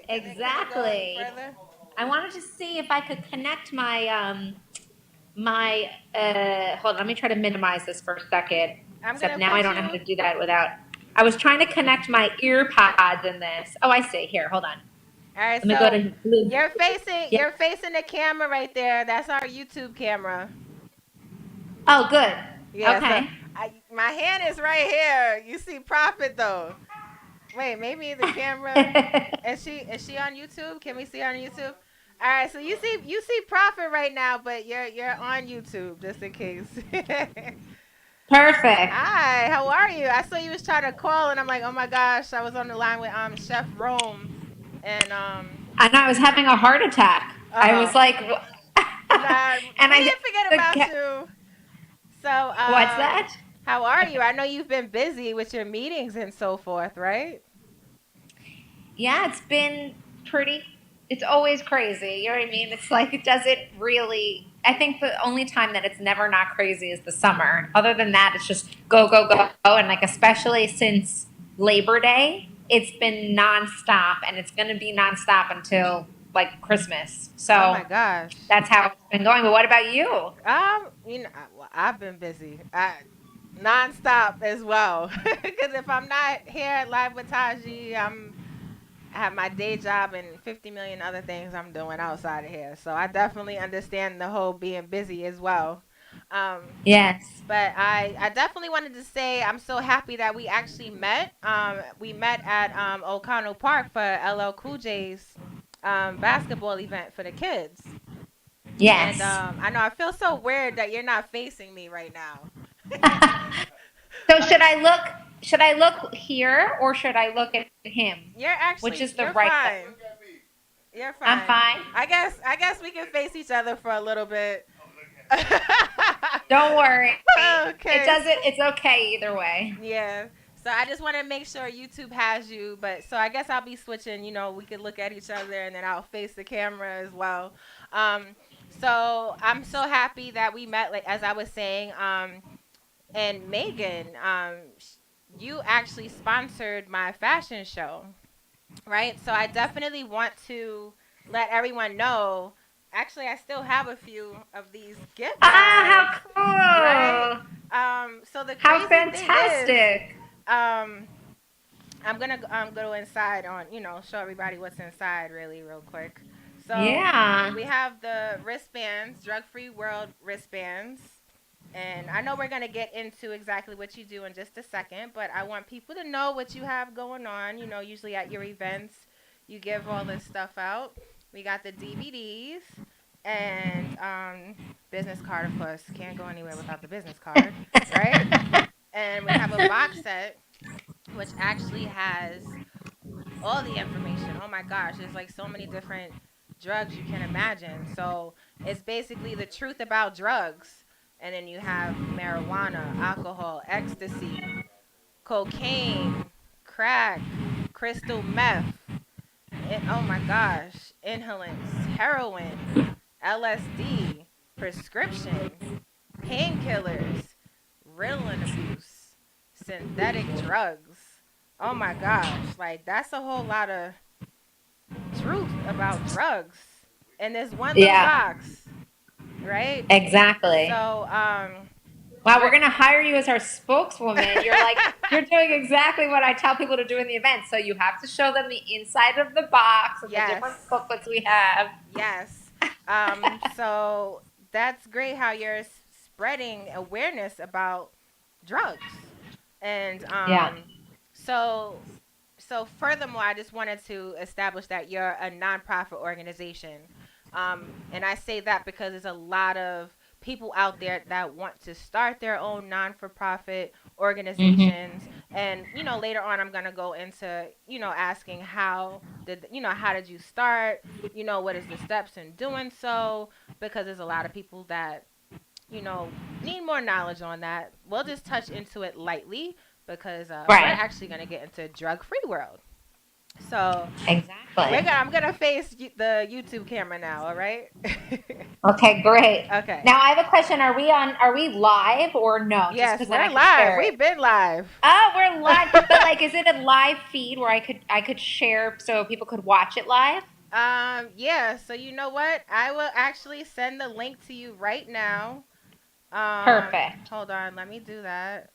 Can you go any Exactly. further? I wanted to see if I could connect my hold on, let me try to minimize this for a second. I'm Except gonna now I put don't know how you. to do that without I was trying to connect my ear pods in this. Oh, I see. Here, hold on. All right, Let me go so to blue. Yeah. you're facing the camera right there. That's our YouTube camera. Oh, good. Yeah, so Okay. my hand is right here. You see Prophet though. Wait, maybe the camera is she on YouTube? Can we see her on YouTube? All right, so you see Prophet right now, but you're on YouTube just in case. Perfect. Hi, how are you? I saw you was trying to call, and I'm like, oh my gosh, I was on the line with Chef Rome, and And I was having a heart attack. I was oh, like, nah, and we I, didn't forget about the, you. So what's that? how are you? I know you've been busy with your meetings and so forth, right? Yeah, it's been pretty, it's always crazy. You know what I mean? It's like, it doesn't really, I think the only time that it's never not crazy is the summer. Other than that, it's just go, go, go. And like, especially since Labor Day, it's been nonstop and it's going to be nonstop until like Christmas. Oh So my gosh. that's how it's been going. But what about you? Well, I've been busy. Nonstop as well. Because if I'm not here live with Taji, I have my day job and 50 million other things I'm doing outside of here. So I definitely understand the whole being busy as well. Um, Yes. but I definitely wanted to say I'm so happy that we actually met. We met at O'Connell Park for LL Cool J's basketball event for the kids. And Yes. I know I feel so weird that you're not facing me right now. So should I look here or should I look at him? Which is the You're right fine. You're I'm fine. fine. I guess we can face each other for a little bit. Don't worry. Okay. It's okay either way. Yeah. So I just want to make sure YouTube has you, but so I guess I'll be switching. We could look at each other, and then I'll face the camera as well. Um, so I'm so happy that we met. Like as I was saying, and Megan, you actually sponsored my fashion show, right? So I definitely want to let everyone know. Actually, I still have a few of these gift bags, Ah, right? how cool. So the How crazy thing is, fantastic. um, I'm gonna go inside on show everybody what's inside really real quick. So Yeah. we have the wristbands, drug free world wristbands. And I know we're going to get into exactly what you do in just a second, but I want people to know what you have going on. Usually at your events, you give all this stuff out. We got the DVDs and business card, of course. Can't go anywhere without the business card, right? And we have a box set, which actually has all the information. Oh my gosh, there's like so many different drugs you can imagine. So it's basically the truth about drugs. And then you have marijuana, alcohol, ecstasy, cocaine, crack, crystal meth, oh my gosh, inhalants, heroin, LSD, prescription, painkillers, Ritalin abuse, synthetic drugs. Oh my gosh, like that's a whole lot of truth about drugs in this one little Yeah, box, right? exactly. So, Wow, we're we're gonna hire you as our spokeswoman. You're doing exactly what I tell people to do in the event. So you have to show them the inside of the box and the yes, different booklets we have. yes. So that's great how you're spreading awareness about drugs, and Yeah. so furthermore, I just wanted to establish that you're a nonprofit organization. And I say that because there's a lot of people out there that want to start their own non-for-profit Hmm. organizations. And, later on I'm going to go into, asking how did you start? What is the steps in doing so? Because there's a lot of people that need more knowledge on that. We'll just touch into it lightly because we're Right. actually going to get into drug free world. So Exactly. I'm gonna face the YouTube camera now. All right. Okay, great. Okay. Now I have a question. Are we live or no? Just Yes, because then we're I could live. share it. We've been live. Oh, we're live. But like, is it a live feed where I could share so people could watch it live? Yeah. So you know what? I will actually send the link to you right now. Perfect. Hold on. Let me do that.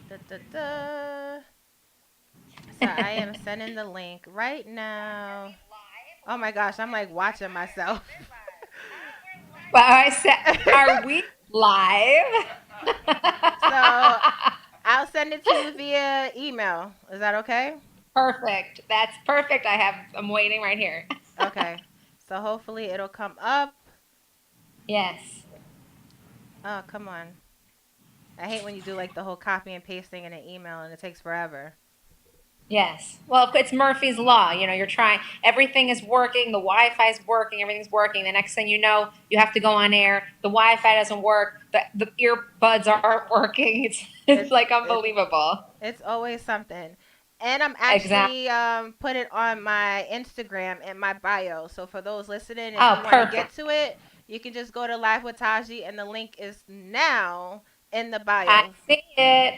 Da, da, da. So I am sending the link right now. Oh my gosh, I'm like watching myself. Well, I said, are we live? So I'll send it to you via email. Is that okay? Perfect. That's perfect. I'm waiting right here. Okay. So hopefully it'll come up. Yes. Oh, come on. I hate when you do like the whole copy and pasting in an email and it takes forever. Yes. Well, it's Murphy's Law. You're trying, everything is working, the Wi Fi is working, everything's working. The next thing you know, you have to go on air, the Wi Fi doesn't work, the earbuds aren't working. It's It's like it's unbelievable. it's always something. And I'm Exactly. actually put it on my Instagram and my bio. So for those listening, if Oh, you want to get perfect. to it, you can just go to Live with Taji and the link is now in the I bio. see it.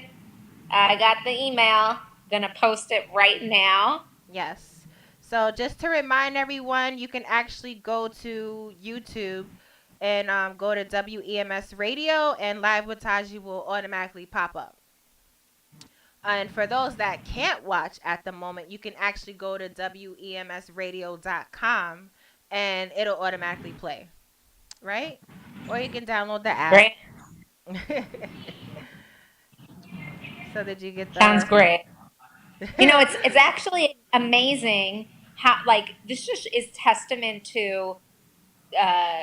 I got the email. Gonna post it right now. Yes. So just to remind everyone, you can actually go to YouTube and go to WEMS Radio and Live with Taji will automatically pop up. And for those that can't watch at the moment, you can actually go to WEMSradio.com and it'll automatically play, right? Or you can download the app. Great. So did you get Sounds the great. It's actually amazing how, like, this just is testament to uh,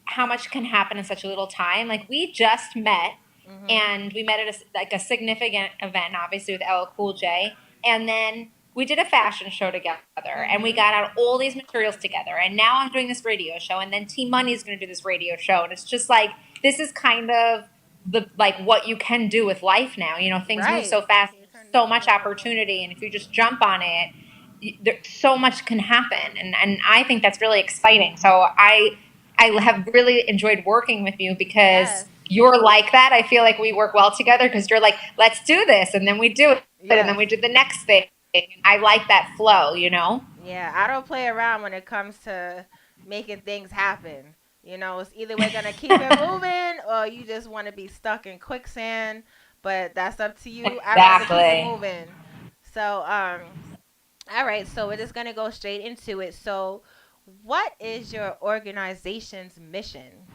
how much can happen in such a little time. Like, we just met, Mhm. and we met at like a significant event, obviously with LL Cool J, and then we did a fashion show together, and we Mhm. got out all these materials together. And now I'm doing this radio show, and then T Money is going to do this radio show, and it's just like this is kind of the like what you can do with life now. Things move Right. so fast, Can you turn this so much volume up? opportunity, and if you just jump on it, there, so much can happen, and I think that's really exciting. So I have really enjoyed working with you because Yes. you're like that. I feel like we work well together because you're like, let's do this, and then we do it, and then Yes. we do the next thing. I like that flow. Yeah, I don't play around when it comes to making things happen. It's either we're gonna keep it moving or you just want to be stuck in quicksand. But that's up to you. I'd rather keep it Exactly. moving. So, all right. So we're just gonna go straight into it. So, what is your organization's mission?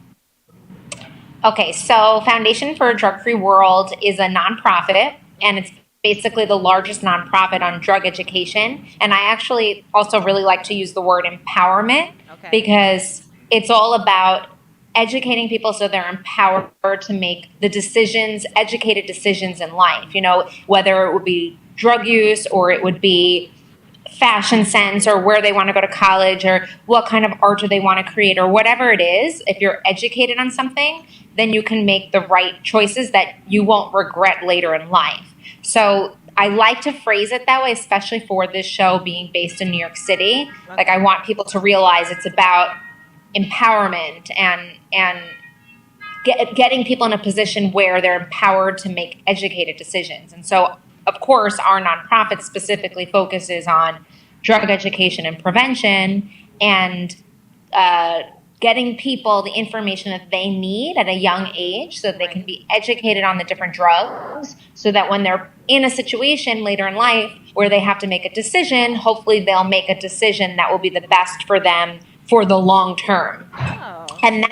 Okay, so Foundation for a Drug Free World is a nonprofit, and it's basically the largest nonprofit on drug education. And I actually also really like to use the word empowerment Okay. because it's all about educating people so they're empowered to make the decisions, educated decisions in life. Whether it would be drug use or it would be fashion sense or where they want to go to college or what kind of art do they want to create or whatever it is. If you're educated on something, then you can make the right choices that you won't regret later in life. So I like to phrase it that way, especially for this show being based in New York City. Like, I Okay. want people to realize it's about empowerment and getting people in a position where they're empowered to make educated decisions. And so, of course, our nonprofit specifically focuses on drug education and prevention and uh, getting people the information that they need at a young age so that they can Right. be educated on the different drugs so that when they're in a situation later in life where they have to make a decision, hopefully they'll make a decision that will be the best for them for the long term. Oh, And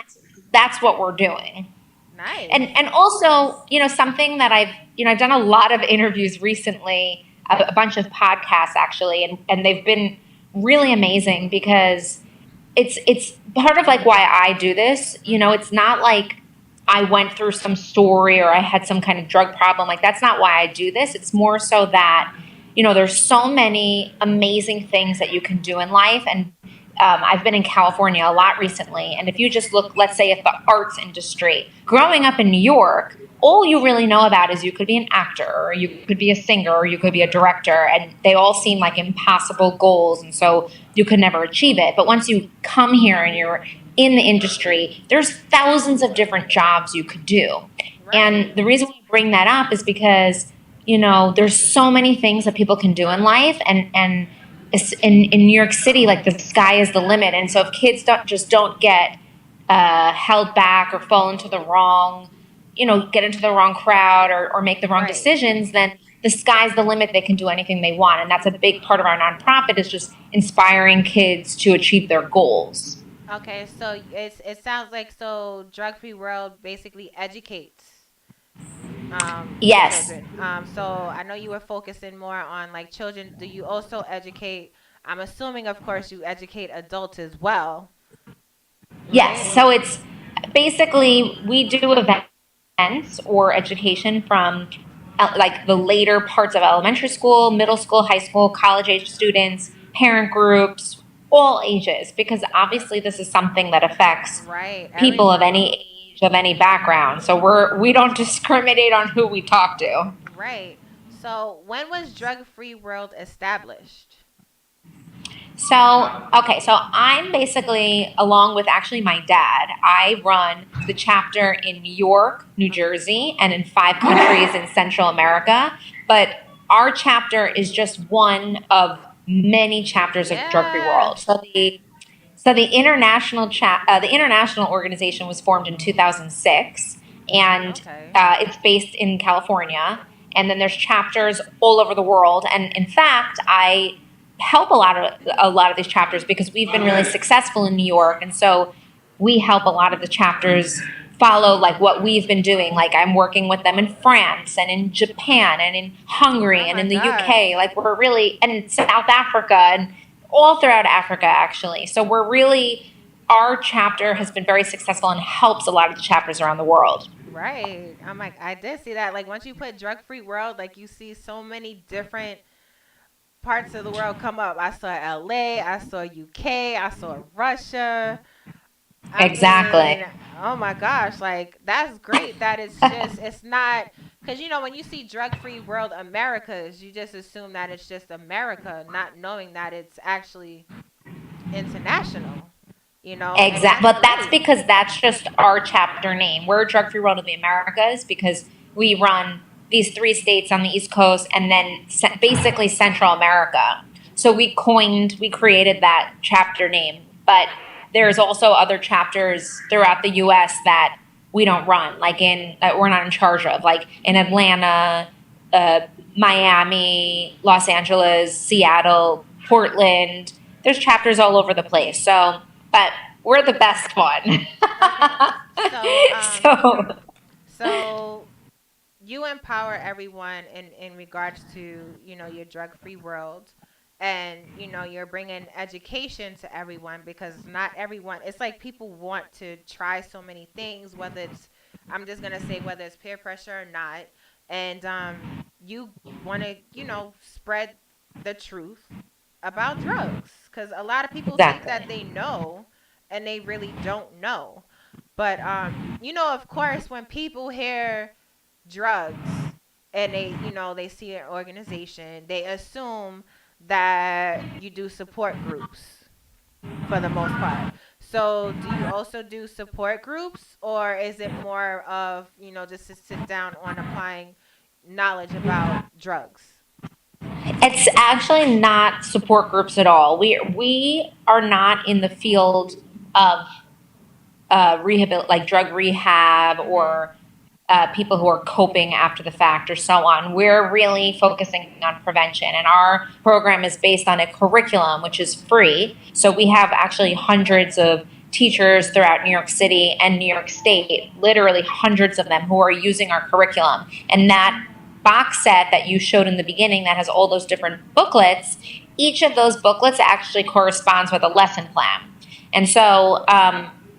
that's what we're doing. nice. And also, something that I've done a lot of interviews recently, a bunch of podcasts actually, and they've been really amazing because it's part of like why I do this. Mhm. It's not like I went through some story or I had some kind of drug problem. Like, that's not why I do this. It's more so that there's so many amazing things that you can do in life. And I've been in California a lot recently, and if you just look, let's say, at the arts industry, growing up in New York, all you really know about is you could be an actor, or you could be a singer, or you could be a director, and they all seem like impossible goals, and so you could never achieve it. But once you come here and you're in the industry, there's thousands of different jobs you could do. Right. And the reason we bring that up is because, there's so many things that people can do in life, and in New York City, like the sky is the limit. And so if kids don't get held back or fall into the wrong, get into the wrong crowd, or make the wrong Right. decisions, then the sky's the limit. They can do anything they want. And that's a big part of our nonprofit, is just inspiring kids to achieve their goals. Okay, so it sounds like so drug free world basically educates Yes. children. So I know you were focusing more on like children. Do you also educate? I'm assuming, of course, you educate adults as well, right? Yes. So it's basically, we do events or education from like the later parts of elementary school, middle school, high school, college age students, parent groups, all ages, because obviously this is something that affects Right, people of everyone. any age, of any background. So we don't discriminate on who we talk to. Right. So when was drug free world established? So I'm basically, along with actually my dad, I run the chapter in New York, New Jersey, and in 5 countries in Central America. But our chapter is just one of many chapters of Drug Free Yeah. World. So the the international organization was formed in 2006, and Okay. it's based in California. And then there's chapters all over the world. And in fact, I help a lot of these chapters because we've been really successful in New York, and so we help a lot of the chapters follow like what we've been doing. Like I'm working with them in France and in Japan and in Oh Hungary and my in the gosh. UK. Like we're really, and in South Africa and all throughout Africa actually. So we're really, our chapter has been very successful and helps a lot of the chapters around the world. Right. I'm like, I did see that. Like once you put drug free world, like you see so many different parts of the world come up. I saw LA, I saw UK, I saw Russia. I Exactly. mean, oh my gosh, like that's great that it's not, because when you see drug free world Americas, you just assume that it's just America, not knowing that it's actually international, and Exactly. that's But that's great. because that's just our chapter name. We're Drug Free World of the Americas because we run these 3 states on the East Coast, and then basically Central America. So we created that chapter name. But there's also other chapters throughout the U.S. that we don't run, like that we're not in charge of, like in Atlanta, uh, Miami, Los Angeles, Seattle, Portland. There's chapters all over the place. So, but we're the best one. Okay. So, so so you empower everyone in regards to your drug free world, and you're bringing education to everyone, because not everyone, it's like people want to try so many things, whether it's, I'm just going to say, whether it's peer pressure or not, and you want to spread the truth about drugs, because a lot of people think that exactly. they know and they really don't know. But of course, when people hear drugs and they see an organization, they assume that you do support groups for the most part. So do you also do support groups, or is it more of just to sit down on applying knowledge about drugs? It's actually not support groups at all. We are not in the field of like drug rehab, Mhm. or people who are coping after the fact or so on. We're really focusing on prevention, and our program is based on a curriculum which is free. So we have actually hundreds of teachers throughout New York City and New York State, literally hundreds of them, who are using our curriculum. And that box set that you showed in the beginning that has all those different booklets, each of those booklets actually corresponds with a lesson plan. And so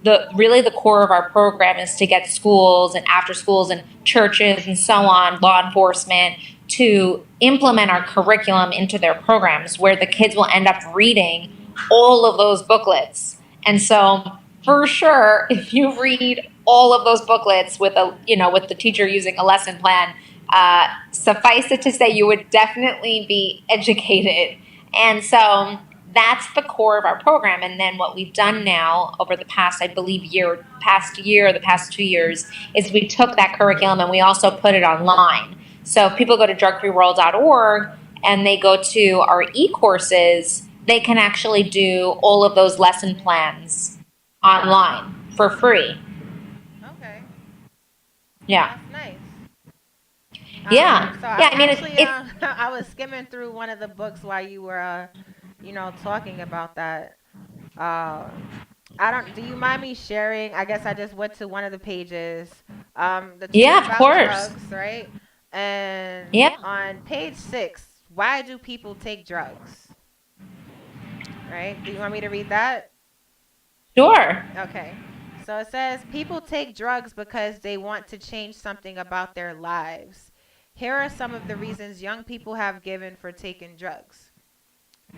the core of our program is to get schools and after schools and churches and so on, law enforcement, to implement our curriculum into their programs, where the kids will end up reading all of those booklets. And so, for sure, if you read all of those booklets with with the teacher using a lesson plan, suffice it to say, you would definitely be educated. And so that's the core of our program. And then what we've done now over the past, I believe, the past 2 years, is we took that curriculum and we also put it online. So if people go to drugfreeworld.org and they go to our e-courses, they can actually do all of those lesson plans online for free. Okay, Yeah. that's nice. Yeah. So I Yeah. I mean, actually, it's I was skimming through one of the books while you were, talking about that. I don't. Do you mind me sharing? I guess I just went to one of the pages. The truth yeah, of about course. drugs, right? And Yeah. on page 6, why do people take drugs? Right? Do you want me to read that? Sure. Okay. So it says people take drugs because they want to change something about their lives. Here are some of the reasons young people have given for taking drugs: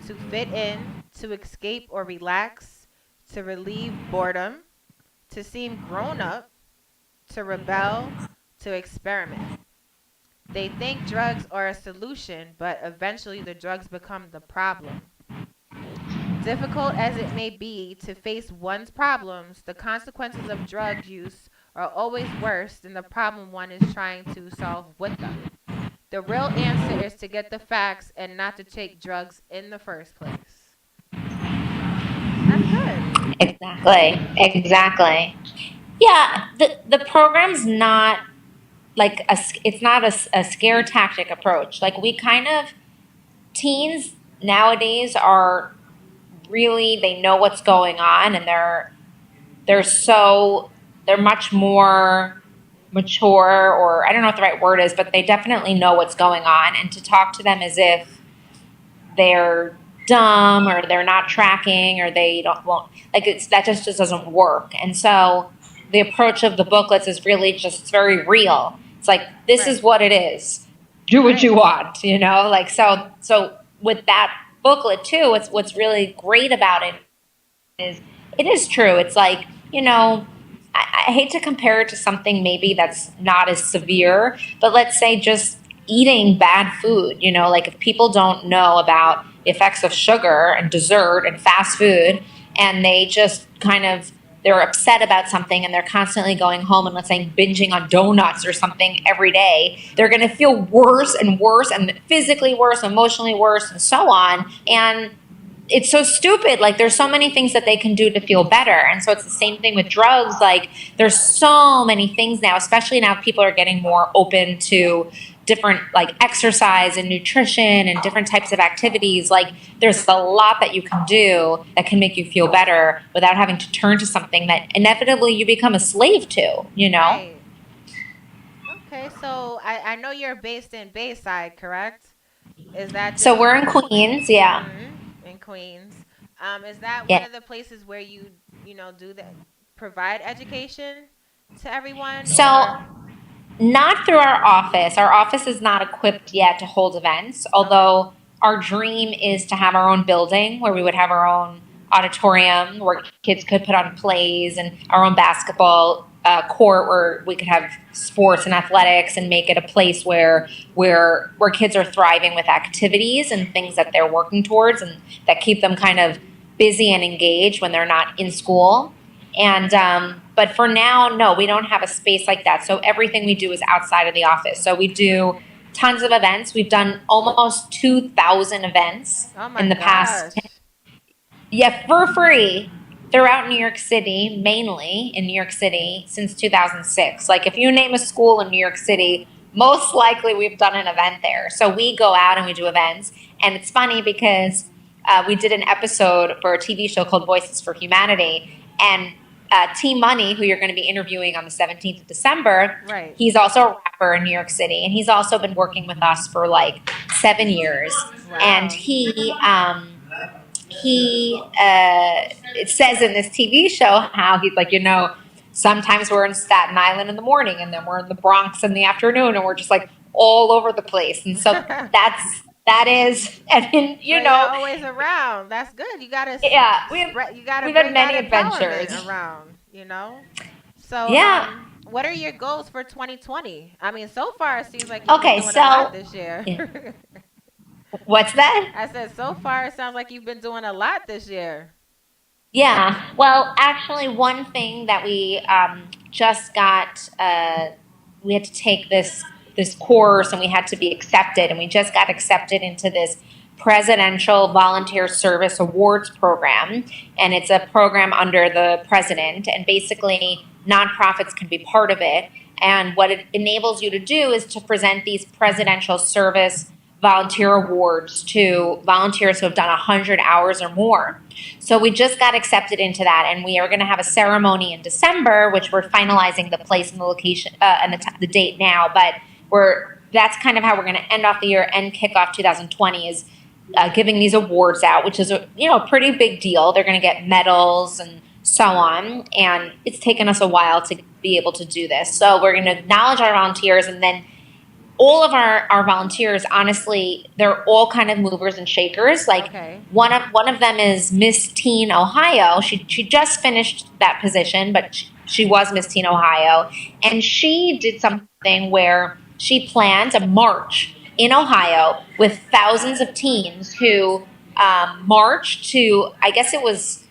to fit in, to escape or relax, to relieve boredom, to seem grown up, to rebel, to experiment. They think drugs are a solution, but eventually the drugs become the problem. Difficult as it may be to face one's problems, the consequences of drug use are always worse than the problem one is trying to solve with them. The real answer is to get the facts and not to take drugs in the first place. That's good. Exactly. Exactly. Yeah. The program's not like it's not a scare tactic approach. Like we kind of teens nowadays are really, they know what's going on, and they're so they're much more mature, or I don't know what the right word is, but they definitely know what's going on. And to talk to them as if they're dumb or they're not tracking or they don't won't like it's that just doesn't work. And so the approach of the booklets is really just, it's very real. It's like, this is Right. what it is. Do what you Right. want, like, so with that booklet too, what's really great about it is, it is true. It's like, I hate to compare it to something maybe that's not as severe, but let's say just eating bad food. Like if people don't know about the effects of sugar and dessert and fast food, and they just kind of, they're upset about something and they're constantly going home and, let's say, binging on donuts or something every day, they're going to feel worse and worse, and physically worse, emotionally worse, and so on. And it's so stupid. Like, there's so many things that they can do to feel better. And so it's the same thing with drugs. Like, there's so many things now, especially now people are getting more open to different, like, exercise and nutrition and different types of activities. Like, there's a lot that you can do that can make you feel better without having to turn to something that inevitably you become a slave to. Right. Okay, so I know you're based in Bayside, correct? Is that So just we're in Queens, yeah. in Queens? Is that one Yeah. of the places where you do that, provide education to everyone, So or not through our office. Our office is not equipped yet to hold events, okay, although our dream is to have our own building where we would have our own auditorium where kids could put on plays, and our own basketball court where we could have sports and athletics, and make it a place where kids are thriving with activities and things that they're working towards and that keep them kind of busy and engaged when they're not in school. And but for now, no, we don't have a space like that. So everything we do is outside of the office. So we do tons of events. We've done almost 2,000 events oh my in the past, gosh, yeah, for free, throughout New York City, mainly in New York City since 2006. Like, if you name a school in New York City, most likely we've done an event there. So we go out and we do events. And it's funny because we did an episode for a TV show called Voices for Humanity. And T Money, who you're going to be interviewing on the 17th of December, right? he's also a rapper in New York City. And he's also been working with us for like 7 years. And Wow. it says in this TV show how he's like, sometimes we're in Staten Island in the morning, and then we're in the Bronx in the afternoon, and we're just like all over the place. And so that is, and So you're always around. That's good. You gotta yeah, spread. You gotta we've had bring many that adventures. empowerment around. So, Yeah. what are your goals for 2020? I mean, so far it seems like you've been Okay, doing a lot so this year. what's that? I said, so far it sounds like you've been doing a lot this year. Yeah. Well, actually, one thing that we just got, we had to take this course, and we had to be accepted, and we just got accepted into this Presidential Volunteer Service Awards program, and it's a program under the president, and basically nonprofits can be part of it. And what it enables you to do is to present these presidential service volunteer awards to volunteers who have done 100 hours or more. So we just got accepted into that, and we are going to have a ceremony in December, which we're finalizing the place and the location and the date now. But that's kind of how we're going to end off the year and kick off 2020 is giving these awards out, which is a pretty big deal. They're going to get medals and so on, and it's taken us a while to be able to do this. So we're going to acknowledge our volunteers, and then all of our volunteers, honestly, they're all kind of movers and shakers. Like Okay. one of them is Miss Teen Ohio. She just finished that position, but she was Miss Teen Ohio, and she did something where she planned a march in Ohio with thousands of teens who marched to, I guess it was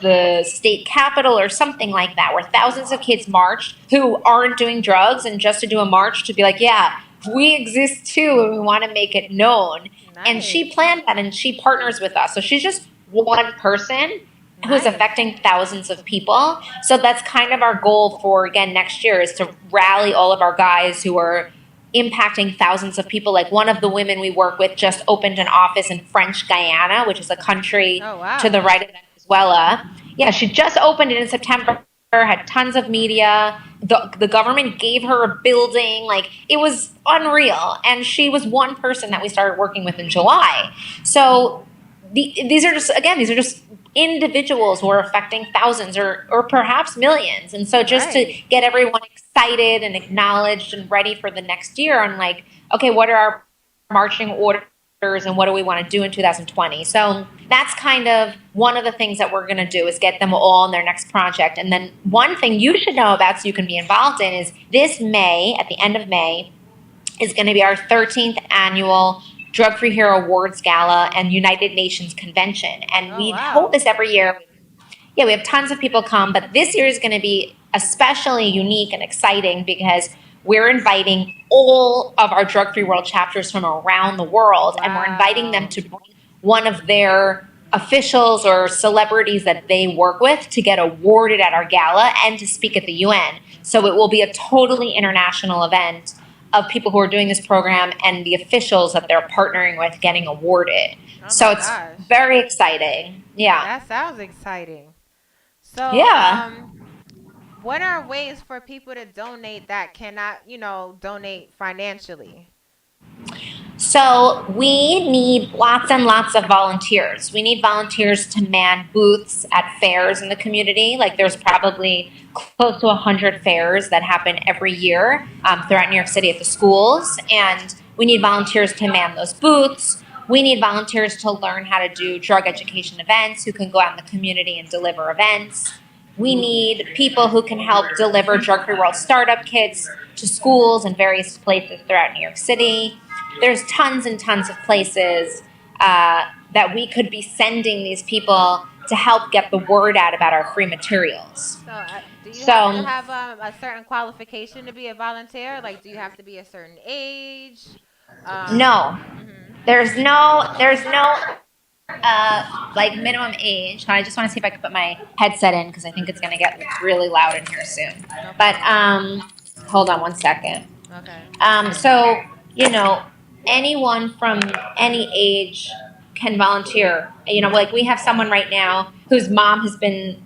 the state capitol or something like that, where thousands of kids marched who aren't doing drugs, and just to do a march to be like, yeah, we exist too, and we want to make it known. And Nice. she planned that, and she partners with us. So she's just one person who's Nice. affecting thousands of people. So that's kind of our goal for, again, next year, is to rally all of our guys who are impacting thousands of people. Like one of the women we work with just opened an office in French Guiana, which is a country Oh, to the wow. right of Venezuela. Yeah, she just opened it in September, had tons of media. The government gave her a building. Like, it was unreal. And she was one person that we started working with in July. So these are just individuals who are affecting thousands or perhaps millions. And so just to Right. get everyone excited and acknowledged and ready for the next year, and like, okay, what are our marching orders and what do we want to do in 2020? So that's kind of one of the things that we're going to do, is get them all in their next project. And then one thing you should know about, so you can be involved in, is this May, at the end of May, is going to be our 13th annual Drug Free Hero Awards Gala and United Nations Convention. And Oh, we hold wow. this every year. Yeah, we have tons of people come, but this year is going to be especially unique and exciting because we're inviting all of our Drug Free World chapters from around the world, and we're inviting them Wow. to bring one of their officials or celebrities that they work with to get awarded at our gala and to speak at the UN. So it will be a totally international event of people who are doing this program and the officials that they're partnering with getting awarded. Oh, So my it's gosh. very exciting. Yeah. That sounds exciting. So, Yeah. what are ways for people to donate that cannot, donate financially? So we need lots and lots of volunteers. We need volunteers to man booths at fairs in the community. Like, there's probably close to 100 fairs that happen every year throughout New York City at the schools. And we need volunteers to man those booths. We need volunteers to learn how to do drug education events, who can go out in the community and deliver events. We need people who can help deliver Drug Free World startup kits to schools and various places throughout New York City. There's tons and tons of places that we could be sending these people to help get the word out about our free materials. So, do you have to So, have a certain qualification to be a volunteer? Like, do you have to be a certain age? no, Mhm. there's no like minimum age. I just want to see if I can put my headset in because I think it's going to get really loud in here soon. No But problem. hold on one second. Okay. So, you know, anyone from any age can volunteer. Like, we have someone right now whose mom has been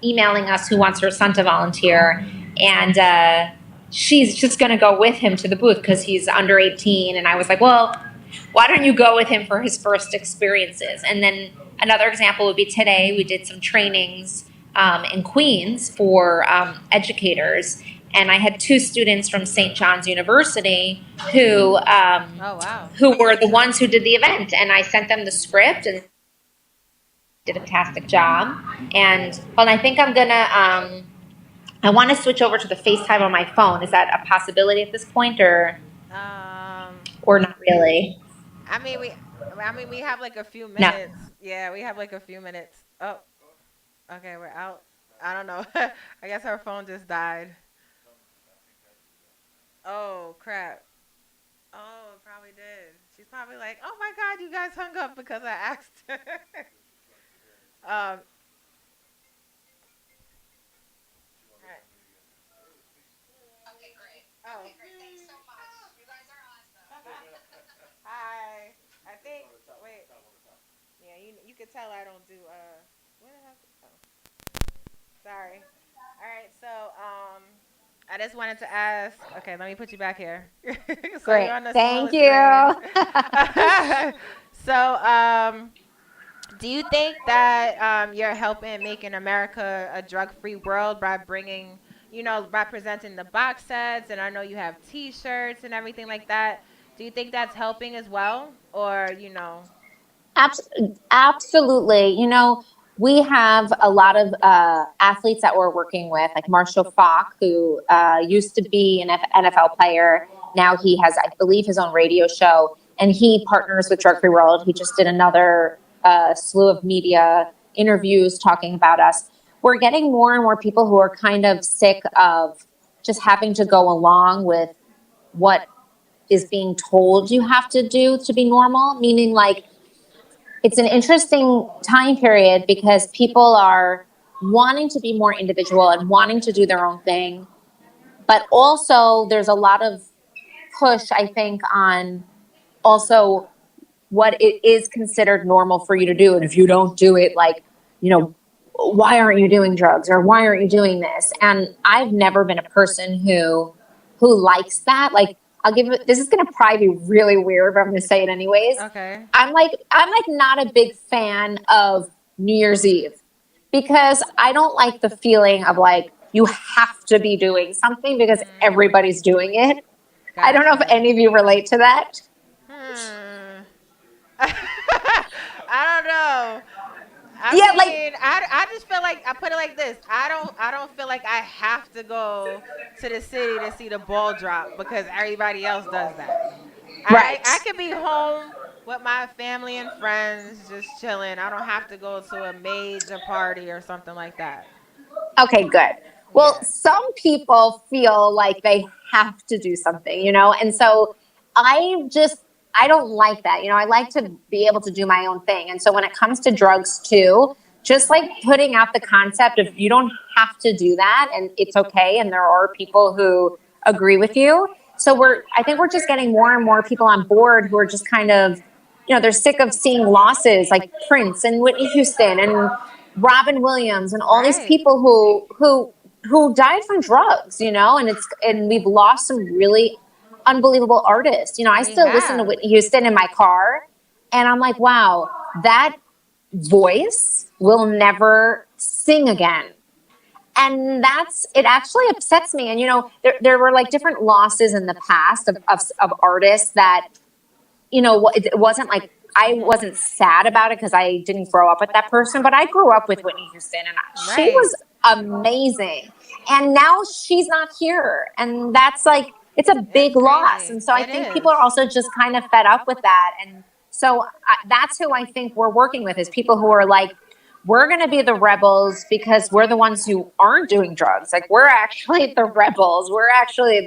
emailing us who wants her son to volunteer, and she's just going to go with him to the booth because he's under 18. And I was like, well, why don't you go with him for his first experiences? And then another example would be today we did some trainings in Queens for educators, and I had two students from St. John's University Oh, wow. who were the ones who did the event, and I sent them the script and did a fantastic job. And I think I want to switch over to the FaceTime on my phone. Is that a possibility at this point, Um, or not really? I mean we, we have like a few No. minutes. Yeah, we have like a few minutes. Oh, okay, we're out. I don't know. I guess her phone just died. Oh crap. Oh, it probably did. She's probably like, "Oh my God, you guys hung up because I asked." um. Alright. Oh. Hi. I think. Wait. Yeah, you could tell I don't do What the heck? Oh, sorry. All right. So I just wanted to ask. Okay, let me put you back here. So you're Great. on the Thank smallest screen. you. So do you think that you're helping making America a drug-free world by bringing, by presenting the box sets, and I know you have T-shirts and everything like that. Do you think that's helping as well, or? Absolutely. We have a lot of athletes that we're working with, like Marshall Falk, who used to be an NFL player. Now he has, I believe, his own radio show, and he partners with Drug Free World. He just did another slew of media interviews talking about us. We're getting more and more people who are kind of sick of just having to go along with what is being told you have to do to be normal, meaning like it's an interesting time period because people are wanting to be more individual and wanting to do their own thing. But also, there's a lot of push, I think, on also what it is considered normal for you to do. And if you don't do it, like, why aren't you doing drugs or why aren't you doing this? And I've never been a person who likes that. Like, I'll give it, this is going to probably be really weird, but I'm going to say it anyways. Okay. I'm like not a big fan of New Year's Eve because I don't like the feeling of like you have to be doing something because everybody's doing it. I don't know if Gotcha. any of you relate to that. Hmm. I don't know. I Yeah, like mean, I just feel like I put it like this. I don't feel like I have to go to the city to see the ball drop because everybody else does that. I right. can be home with my family and friends just chilling. I don't have to go to a major party or something like that. Okay, good. Well, Yeah. some people feel like they have to do something, and so I just, I don't like that. I like to be able to do my own thing. And so when it comes to drugs too, just like putting out the concept of you don't have to do that and it's okay. And there are people who agree with you. So I think we're just getting more and more people on board who are just kind of, they're sick of seeing losses like Prince and Whitney Houston and Robin Williams and all these Right. people who died from drugs, and we've lost some really unbelievable artists. I We still listen to have. Whitney Houston in my car, and I'm like, wow, that voice will never sing again. And it actually upsets me. And there were like different losses in the past of artists that it wasn't like I Mhm. wasn't sad about it because I didn't grow up with that person, but I grew up with Whitney Houston and she Right. was amazing. And now she's not here. And that's like, it's a It's big loss. crazy. And so I It think is. people are also just kind of fed up with that. And so that's who I think we're working with is people who are like, we're going to be the rebels because we're the ones who aren't doing drugs. Like, we're actually the rebels. We're actually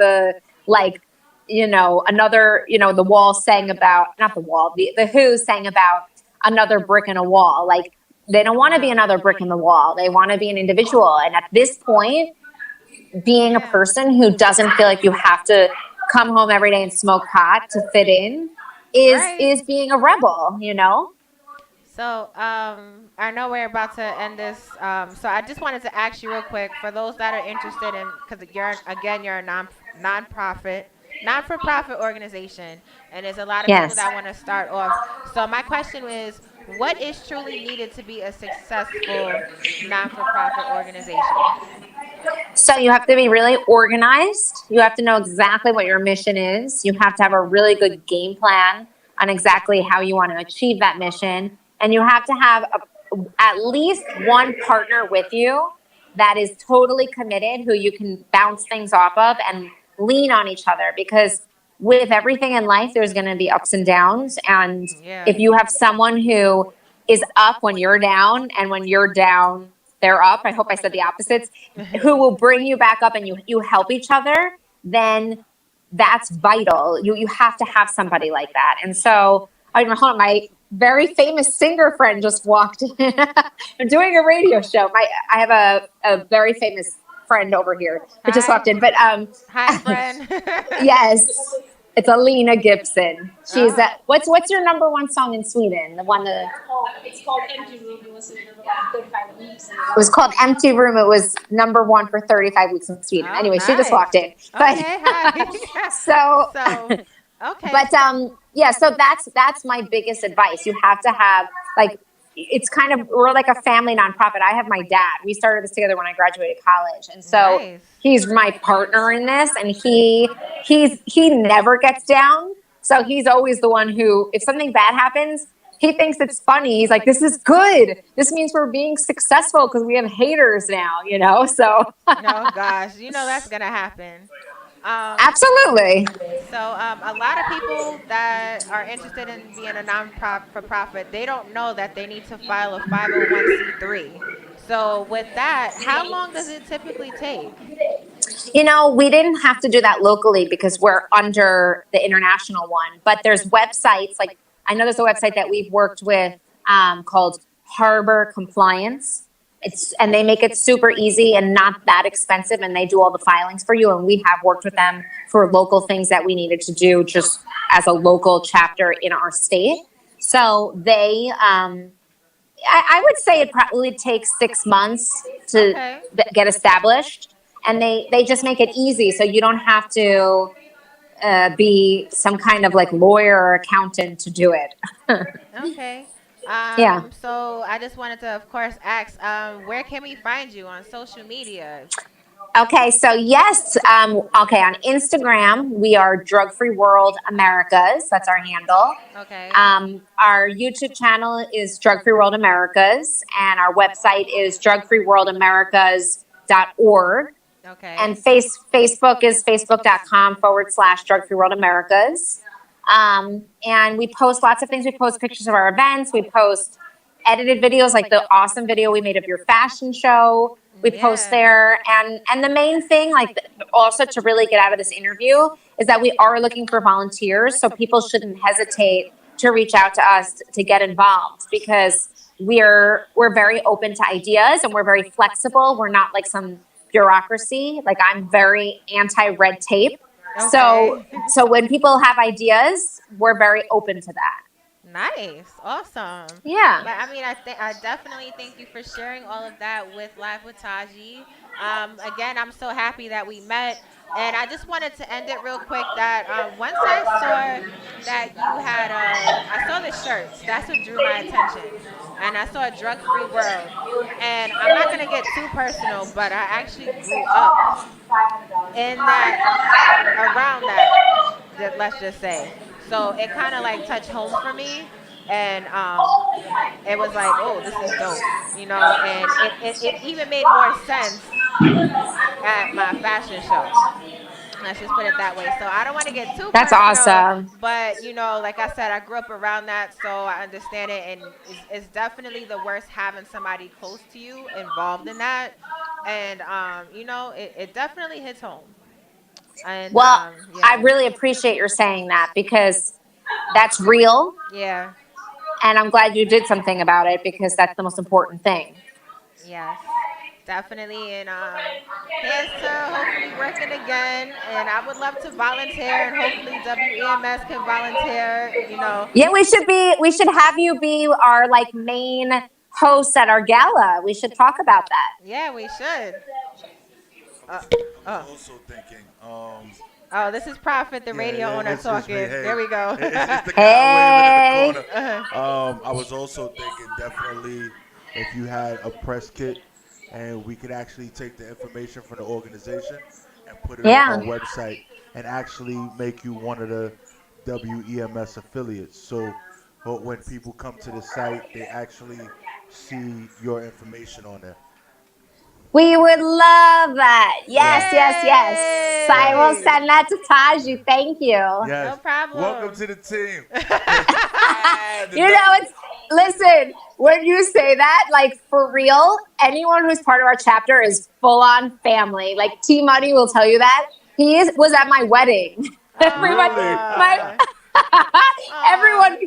like, another, the wall sang about, not the wall, the Who sang about another brick in a wall. Like, they don't want to be Wow. another brick in the wall. They want to be an individual. And at this point, being a Yeah. person who doesn't feel like you have to come home every day and smoke pot to fit in Right. is being a rebel. So, I know we're about to end this. So I just wanted to ask you real quick for those that are interested in, because you're a non-profit, not-for-profit organization, and there's a lot of people Yes. that want to start off. So my question is, what is truly needed to be a successful non-for-profit organization? So you have to be really organized. You have to know exactly what your mission is. You have to have a really good game plan on exactly how you want to achieve that mission. And you have to have at least one partner with you that is totally committed, who you can bounce things off of and lean on each other. Because with everything in life, there's going to be ups and downs. And Yeah. if you have someone who is up when you're down, and when you're down, they're up. I hope I said the opposites. Who will bring you back up, and you help each other, then that's vital. You have to have somebody like that. And so I don't know, my very famous singer friend just walked in. I'm doing a radio show. I have a very famous friend over here who just walked Hi. in. But Hi, friend. yes, it's Alina Gibson. She's Oh. what's your number one song in Sweden? The one that It's called Empty Room. It was 35 weeks. it was called Empty Room. It was number one for 35 weeks in Sweden. Oh, Anyway, she just nice. walked in. But Okay, hi. so So, okay. but yeah, so that's my biggest advice. You have to have, like, it's kind of, we're like a family nonprofit. I have my dad. We started this together when I graduated college. And so Nice. he's my partner in this, and he never gets down. So he's always the one who, if something bad happens, he thinks it's funny. He's like, this is good. This means we're being successful because we have haters now. So Oh gosh, you know that's gonna happen. Um, absolutely. a lot of people that are interested in being a non-for-profit, they don't know that they need to file a 501c3. So with that, how long does it typically take? We didn't have to do that locally because we're under the international one. But there's websites, like, I know there's a website that we've worked with called Harbor Compliance. And they make it super easy and not that expensive, and they do all the filings for you. And we have worked with them for local things that we needed to do just as a local chapter in our state. So I would say it probably takes 6 months to Okay. get established, and they just make it easy, so you don't have to be some kind of like lawyer or accountant to do it. Okay. Yeah. So I just wanted to, of course, ask, where can we find you on social media? Okay, so yes, okay, on Instagram, we are Drug Free World Americas. That's our handle. Okay. Our YouTube channel is Drug Free World Americas, and our website is drugfreeworldamericas.org. And Okay. Facebook is facebook.com/Drug Free World Americas. And we post lots of things. We post pictures of our events. We post edited videos, like the awesome video we made of your fashion show. We post Yeah. there. And the main thing, like, also to really get out of this interview, is that we are looking for volunteers. So people shouldn't hesitate to reach out to us to get involved, because we're very open to ideas, and we're very flexible. We're not like some bureaucracy. Like, I'm very anti red tape. So Okay. so when people have ideas, we're very open to that. Nice. Awesome. Yeah. But I mean, I definitely thank you for sharing all of that with Live with Taji. Again, I'm so happy that we met. And I just wanted to end it real quick that once I saw that you had, I saw the shirts. That's what drew my attention. And I saw a drug-free world. And I'm not going to get too personal, but I actually grew up in that, around that, let's just say. So it kind of like touched home for me. And it was like, oh, this is dope, and it even made more sense at my fashion show. Let's just put it that way. So I don't want to get too That's personal, awesome. but like I said, I grew up around that, so I understand it, and it's definitely the worst having somebody close to you involved in that, and it definitely hits home, and Well, I yeah, really appreciate your saying that, because that's real, yeah. and I'm glad you did something about it, because that's the most important thing. Yes, definitely. And here's to hopefully working again. And I would love to volunteer, and hopefully WEMS can volunteer. Yeah, we should have you be our, like, main host at our gala. We should talk about that. Yeah, we should. Uh, I was oh, also thinking, oh, this is Prophet, the yeah, radio owner, it's just me. talking. Hey, There we go. it's the guy waving in the Hey. corner. Uh-huh. I was also thinking definitely if you had a press kit and we could actually take the information from the organization and put it on Yeah. our website and actually make you one of the WEMS affiliates. So when people come to the site, they actually see your information on there. We would love that. Yes, yes, yes. I will Yay! send that to Taji. Thank you. No Yes. problem. Welcome to the team. You know, it's listen, when you say that, like for real, anyone who's part of our chapter is full on family. Like T Money will tell you that. Was at my wedding. Everyone Really? my Aw. everyone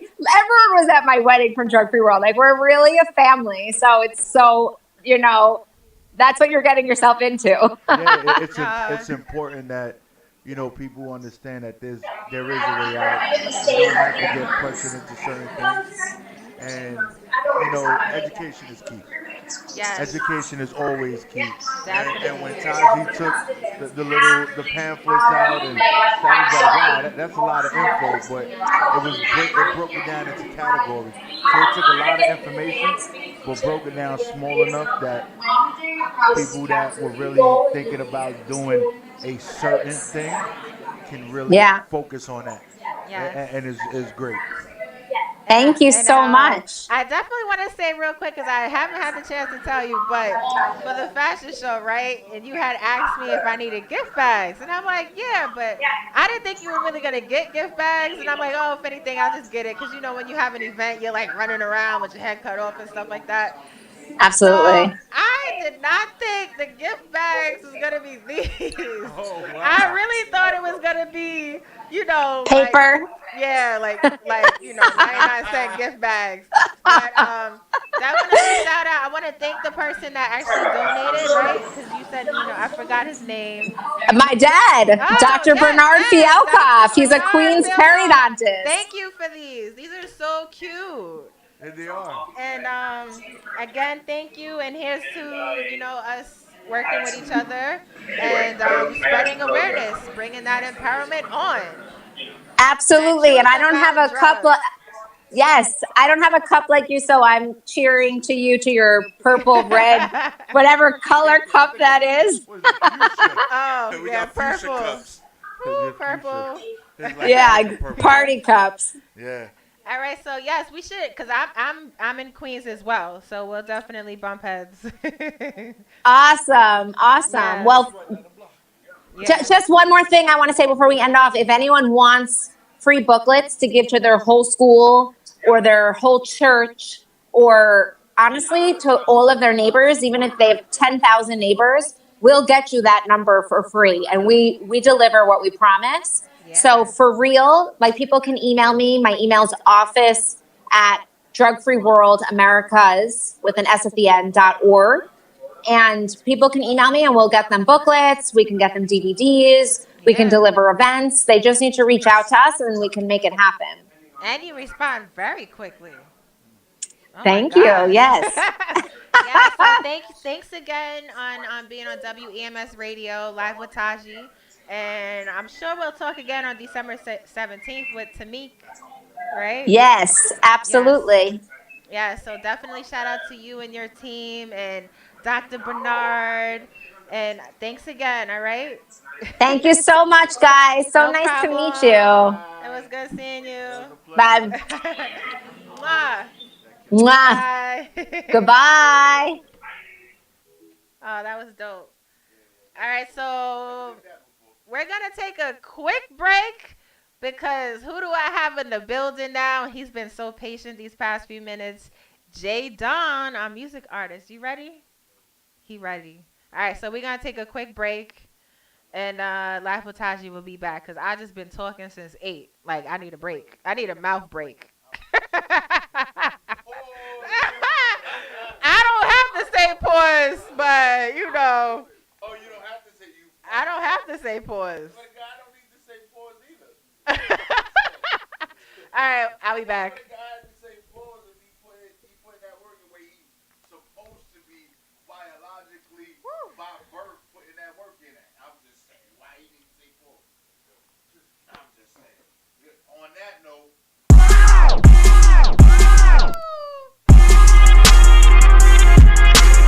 was at my wedding from Drug Free World. Like we're really a family. So it's so, that's what you're getting yourself into. Yeah, Aw. it's important that people understand that there is a way out. You don't have to get pressured into certain things, and education is key. Yes, Education is always key. And when definitely. Taji took the pamphlets out, and that was like, wow, that's a lot of info, but it broke it down into categories. So it took a lot of information, but broke it down small enough that people that were really thinking about doing a certain thing can really Yeah. focus on that, Yes. and is great. Thank you And so much. I definitely want to say real quick because I haven't had the chance to tell you, but for the fashion show, right? And you had asked me if I needed gift bags, and I'm like, yeah, but I didn't think you were really gonna get gift bags, and I'm like, oh, if anything, I'll just get it because when you have an event, you're like running around with your head cut off and stuff like that. So Absolutely. I did not think the gift bags was gonna be these. Oh I wow! really thought it was gonna be, like Paper. yeah, like 99-cent gift bags. But definitely shout out. I want to thank the person that actually donated, right? Because you said I forgot his name. My dad, Oh, Dr. yes, Bernard yes, Fialkoff. Dr. He's a Bernard Queens Fialkoff. periodontist. Thank you for these. These are so cute. And they are. And again, thank you. And here's to us working with each other and spreading awareness, bringing that empowerment on. Absolutely. The And I truth don't have about a cup. drugs. Yes, I don't have a cup like you, so I'm cheering to you to your purple, red, whatever color cup that is. What is it? Fuchsia. Oh, We yeah, got fuchsia purple. cups. Ooh, Yeah, purple. fuchsia. It's like Yeah, purple. party cups. Yeah. All right, so yes, we should, cause I'm in Queens as well, so we'll definitely bump heads. Awesome. Yes. Well, Yes. just one more thing I want to say before we end off. If anyone wants free booklets to give to their whole school or their whole church, or honestly to all of their neighbors, even if they have 10,000 neighbors, we'll get you that number for free. And we deliver what we promise. Yeah. So for real, like people can email me. My email's office at drugfreeworldamericas with an S at the end.org. And people can email me and we'll get them booklets. We can get them DVDs. We can Yeah. deliver events. They just need to reach out to us and we can make it happen. And you respond very quickly. Oh my Thank you. gosh. Yes. Yeah, so thanks again on being on WEMS Radio live with Taji. And I'm sure we'll talk again on December 17th with Tamik, right? Yes, absolutely. Yeah, so definitely shout out to you and your team and Dr. Bernard. And thanks again, all right? Thank you so much, guys. So No nice problem. to meet you. It was good seeing you. Bye. Mwah. Mwah. Bye. Goodbye. Oh, that was dope. All right, so we're going to take a quick break because who do I have in the building now? He's been so patient these past few minutes. Jay Don, our music artist. You ready? He ready. All right, so we're going to take a quick break. And Life with Taji will be back because I just been talking since 8. Like, I need a break. I need a mouth break. I don't have to say pause, but you know. Oh, you don't have to say you. I don't have to say pause. But I don't need to say pause either. All right, I'll be back. The guy had to say pause if he put that work in where he's supposed to be biologically, by birth, putting that work in it. I'm just saying, why he need to say pause? I'm just saying. On that note.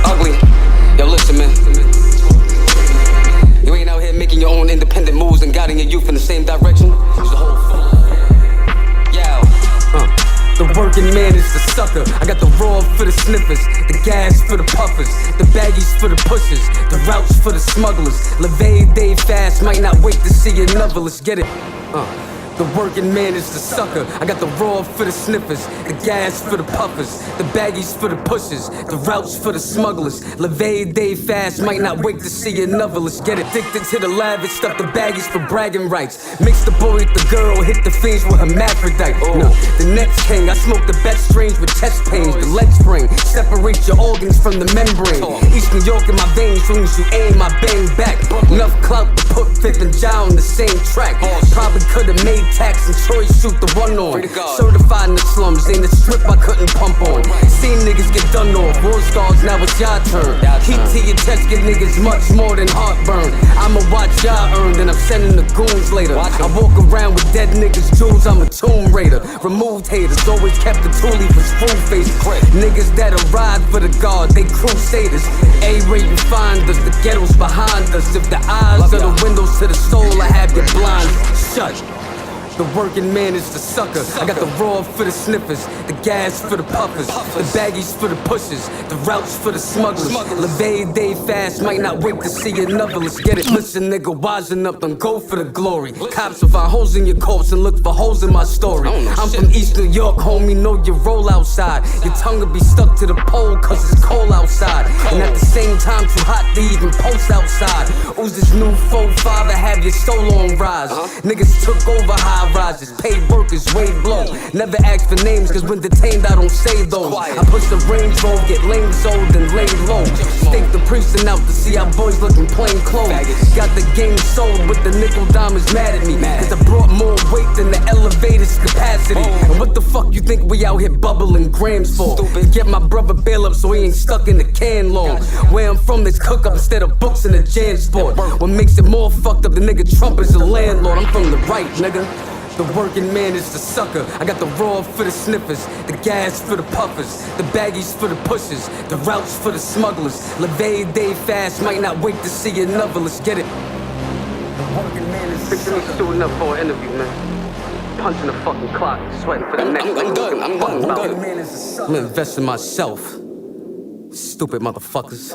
Ugly. Yo, listen, man. You ain't out here making your own independent moves and guiding your youth in the same direction. Use the whole phone. Yo. man is the sucker. I got the raw for the sniffers, the gas for the puffers, the baggies for the pushers, the routes for the smugglers. Levee day fast, might not wait to see another. Let's get it. The working man is the sucker. I got the raw for the sniffers, the gas for the puffers, the baggies for the pushers, the routes for the smugglers. Levee day fast, might not wait to see another. Let's get addicted to the lavish stuff, the baggies for bragging rights. Mix the boy with the girl, hit the fiends with hermaphrodite. No, the next king, I smoke the best strange with chest pains. The leg spring, separate your organs from the membrane. East New York in my veins, soon as you aim, I bang back. Enough clout to put Fifth and John on the same track. Probably could've made tax and choice shoot the one on. Certified in the slums, ain't a strip I couldn't pump on. Seen niggas get done off, war scars, now it's your turn. Heat to your chest, get niggas much more than heartburn. I'ma watch y'all earn, then I'm sending the goons later. I walk around with dead niggas' jewels, I'm a tomb raider. Removed haters, always kept the toolie for full face. Niggas that'll ride for the guard, they crusaders. A-ray, you find us, the ghetto's behind us. If the eyes are the windows to the soul, I have your blinds shut. The working man is the sucker. I got the raw for the sniffers, the gas for the puffers, the baggies for the pushers, the routes for the smugglers. Levee day fast, might not wait to see another. Let's get it. Listen, nigga, wisen up, don't go for the glory. Cops will find holes in your corpse and look for holes in my story. I'm from East New York, homie, know your roll outside. Your tongue will be stuck to the pole cause it's cold outside. And at the same time, too hot to even post outside. Who's this new 4-5 have your soul on rise? Niggas took over high rises, paid workers, way blow. Never ask for names, cause when detained, I don't say those. I push the Range Rover, get lame sold and lay low. Stake the precinct out to see our boys looking plain clothes. Got the game sold, but the nickel diamonds mad at me. Cause I brought more weight than the elevator's capacity. And what the fuck you think we out here bubbling grams for? Get my brother bail up so he ain't stuck in the can long. Where I'm from, there's cook up instead of books in the jam sport. What makes it more fucked up, the nigga Trump is the landlord. I'm from the right, nigga. The working man is the sucker. I got the raw for the sniffers, the gas for the puffers, the baggies for the pushers, the routes for the smugglers. Levee day fast, might not wait to see another. Let's get it. The working man is the sucker. I'm suiting up for an interview, man. Punching the fucking clock, sweating for the next. I'm done. I'm done. Man is the sucker. I'm gonna invest in myself. Stupid motherfuckers.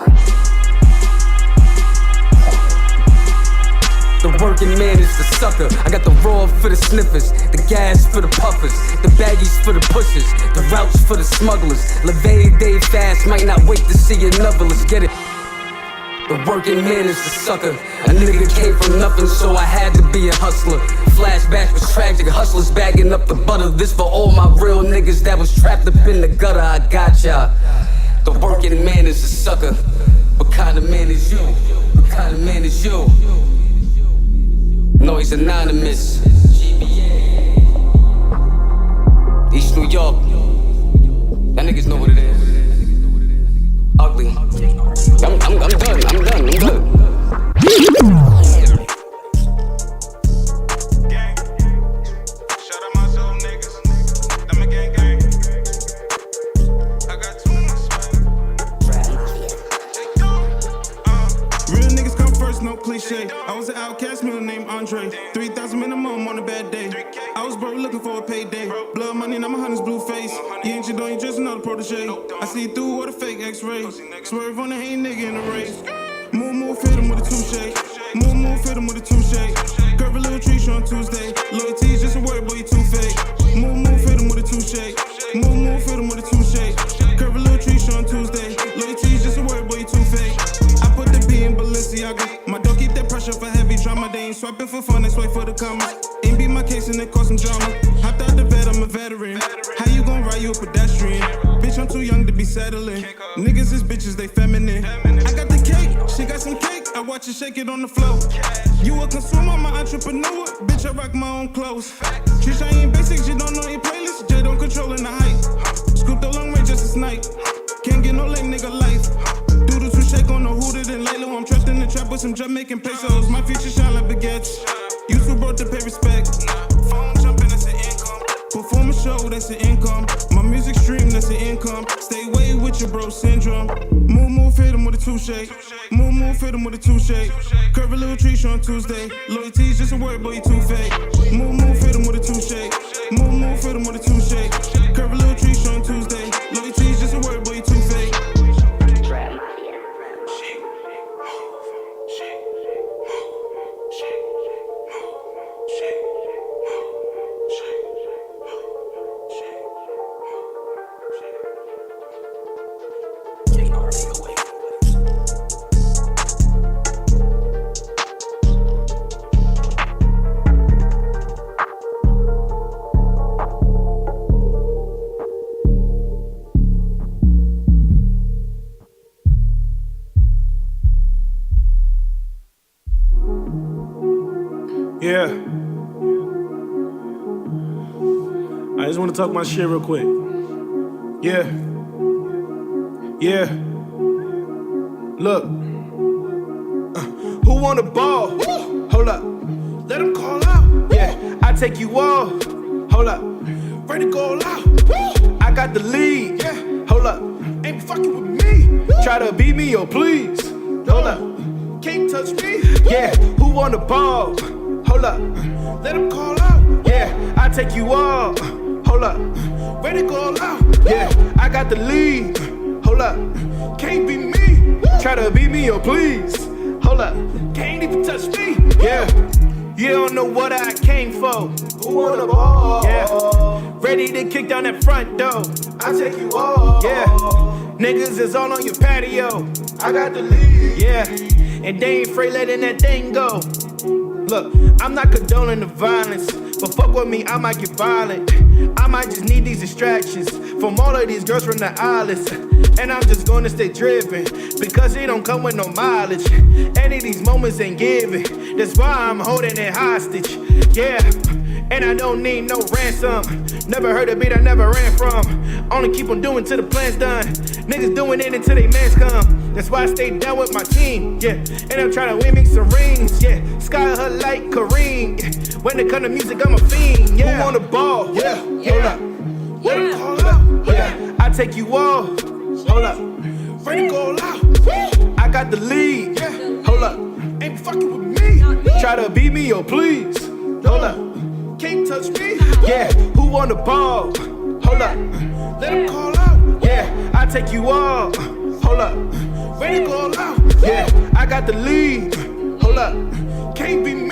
The working man is the sucker. I got the raw for the sniffers, the gas for the puffers, the baggies for the pushers, the routes for the smugglers. Levee day fast, might not wait to see another. Let's get it. The working man is the sucker. A nigga came from nothing, so I had to be a hustler. Flashback was tragic, hustlers bagging up the butter. This for all my real niggas that was trapped up in the gutter. I got y'all. The working man is the sucker. What kind of man is you? What kind of man is you? No, he's anonymous. East New York. That niggas know what it is. Ugly. I'm done. No cliche. I was an outcast, middle name Andre. 3,000 minimum on a bad day. I was broke looking for a payday. Blood money and I'm a hunter's blue face. You ain't you don't, you just another protege. I see through what a fake X-ray. Swerve on the hate nigga in the race. Move, fit him with a touche. Move, fit him with a touche. Curve a little tree show on Tuesday. Loyalty is just a word, boy, you too fake. Move, fit him with a touche. Move, fit him with a touche. Curve a little tree show on Tuesday. Loyalty is just a word, boy, you too fake. I put the B in Balenciaga. My dog keep that pressure for heavy drama. They ain't swiping for fun, they swipe for the commas. Ain't beat my case and it caused some drama. Hopped out the bed, I'm a veteran. How you gon' ride, you a pedestrian? Bitch, I'm too young to be settling. Niggas is bitches, they feminine. I got the cake, she got some cake. I watch her shake it on the floor. You a consumer, I'm an entrepreneur. Bitch, I rock my own clothes. Trisha ain't basic, she don't know your playlist. J don't controlling the hype. Scoop the long range just a snipe. Can't get no lame nigga life. Doodles who shake on the hooted and Laylo. I'm trapped in the trap with some Jamaican pesos. My future shine like baguettes. You too broke to pay respect. Phone jumping, that's an income. Perform a show, that's an income. My music stream, that's an income. Stay away with your bro syndrome. Move, fit him with a touche. Move, fit him with a touche. Curve a little tree show on Tuesday. Loyalty is just a word, boy, you too fake. Move, fit him with a touche. Move, fit him with a touche. Curve a little tree show on just want to talk my shit real quick. Yeah. Look. Who want the ball? Hold up. Let him call out. Yeah, I take you all. Hold up. Ready to go out. I got the lead. Yeah. Hold up. Ain't fucking with me. Try to beat me, oh please. Hold up. Can't touch me. Yeah, who want the ball? Hold up. Let him call out. Yeah, I take you all. Hold up. Ready to go out. Yeah, I got the lead. Hold up. Can't be me. Try to beat me, oh please. Hold up. Can't even touch me. Yeah. You don't know what I came for. Who want the ball? Yeah. Ready to kick down that front door. I take you all. Yeah. Niggas is all on your patio. I got the lead. Yeah. And they ain't afraid letting that thing go. Look, I'm not condoning the violence, but fuck with me, I might get violent. I might just need these distractions from all of these girls from the islands. And I'm just gonna stay driven, because it don't come with no mileage. Any of these moments ain't given, that's why I'm holding it hostage. Yeah, and I don't need no ransom. Never heard a beat I never ran from. Only keep on doing till the plan's done. Niggas doing it until they mans come. That's why I stay down with my team, yeah. And I'm trying to win me some rings, yeah. Sky her like Kareem. When it come to music, I'm a fiend, yeah. Who want the ball? Yeah. Hold up. Let him call out. Yeah. I take you all. Hold up. Ready to go out. I got the lead. Yeah. Hold up. Ain't fucking with me. Try to beat me, oh please. Hold up. Can't touch me. Yeah. Who want the ball? Hold up. Let him call out. Yeah. I take you all. Hold up. Ready to go out. Yeah. I got the lead. Hold up. Can't be me.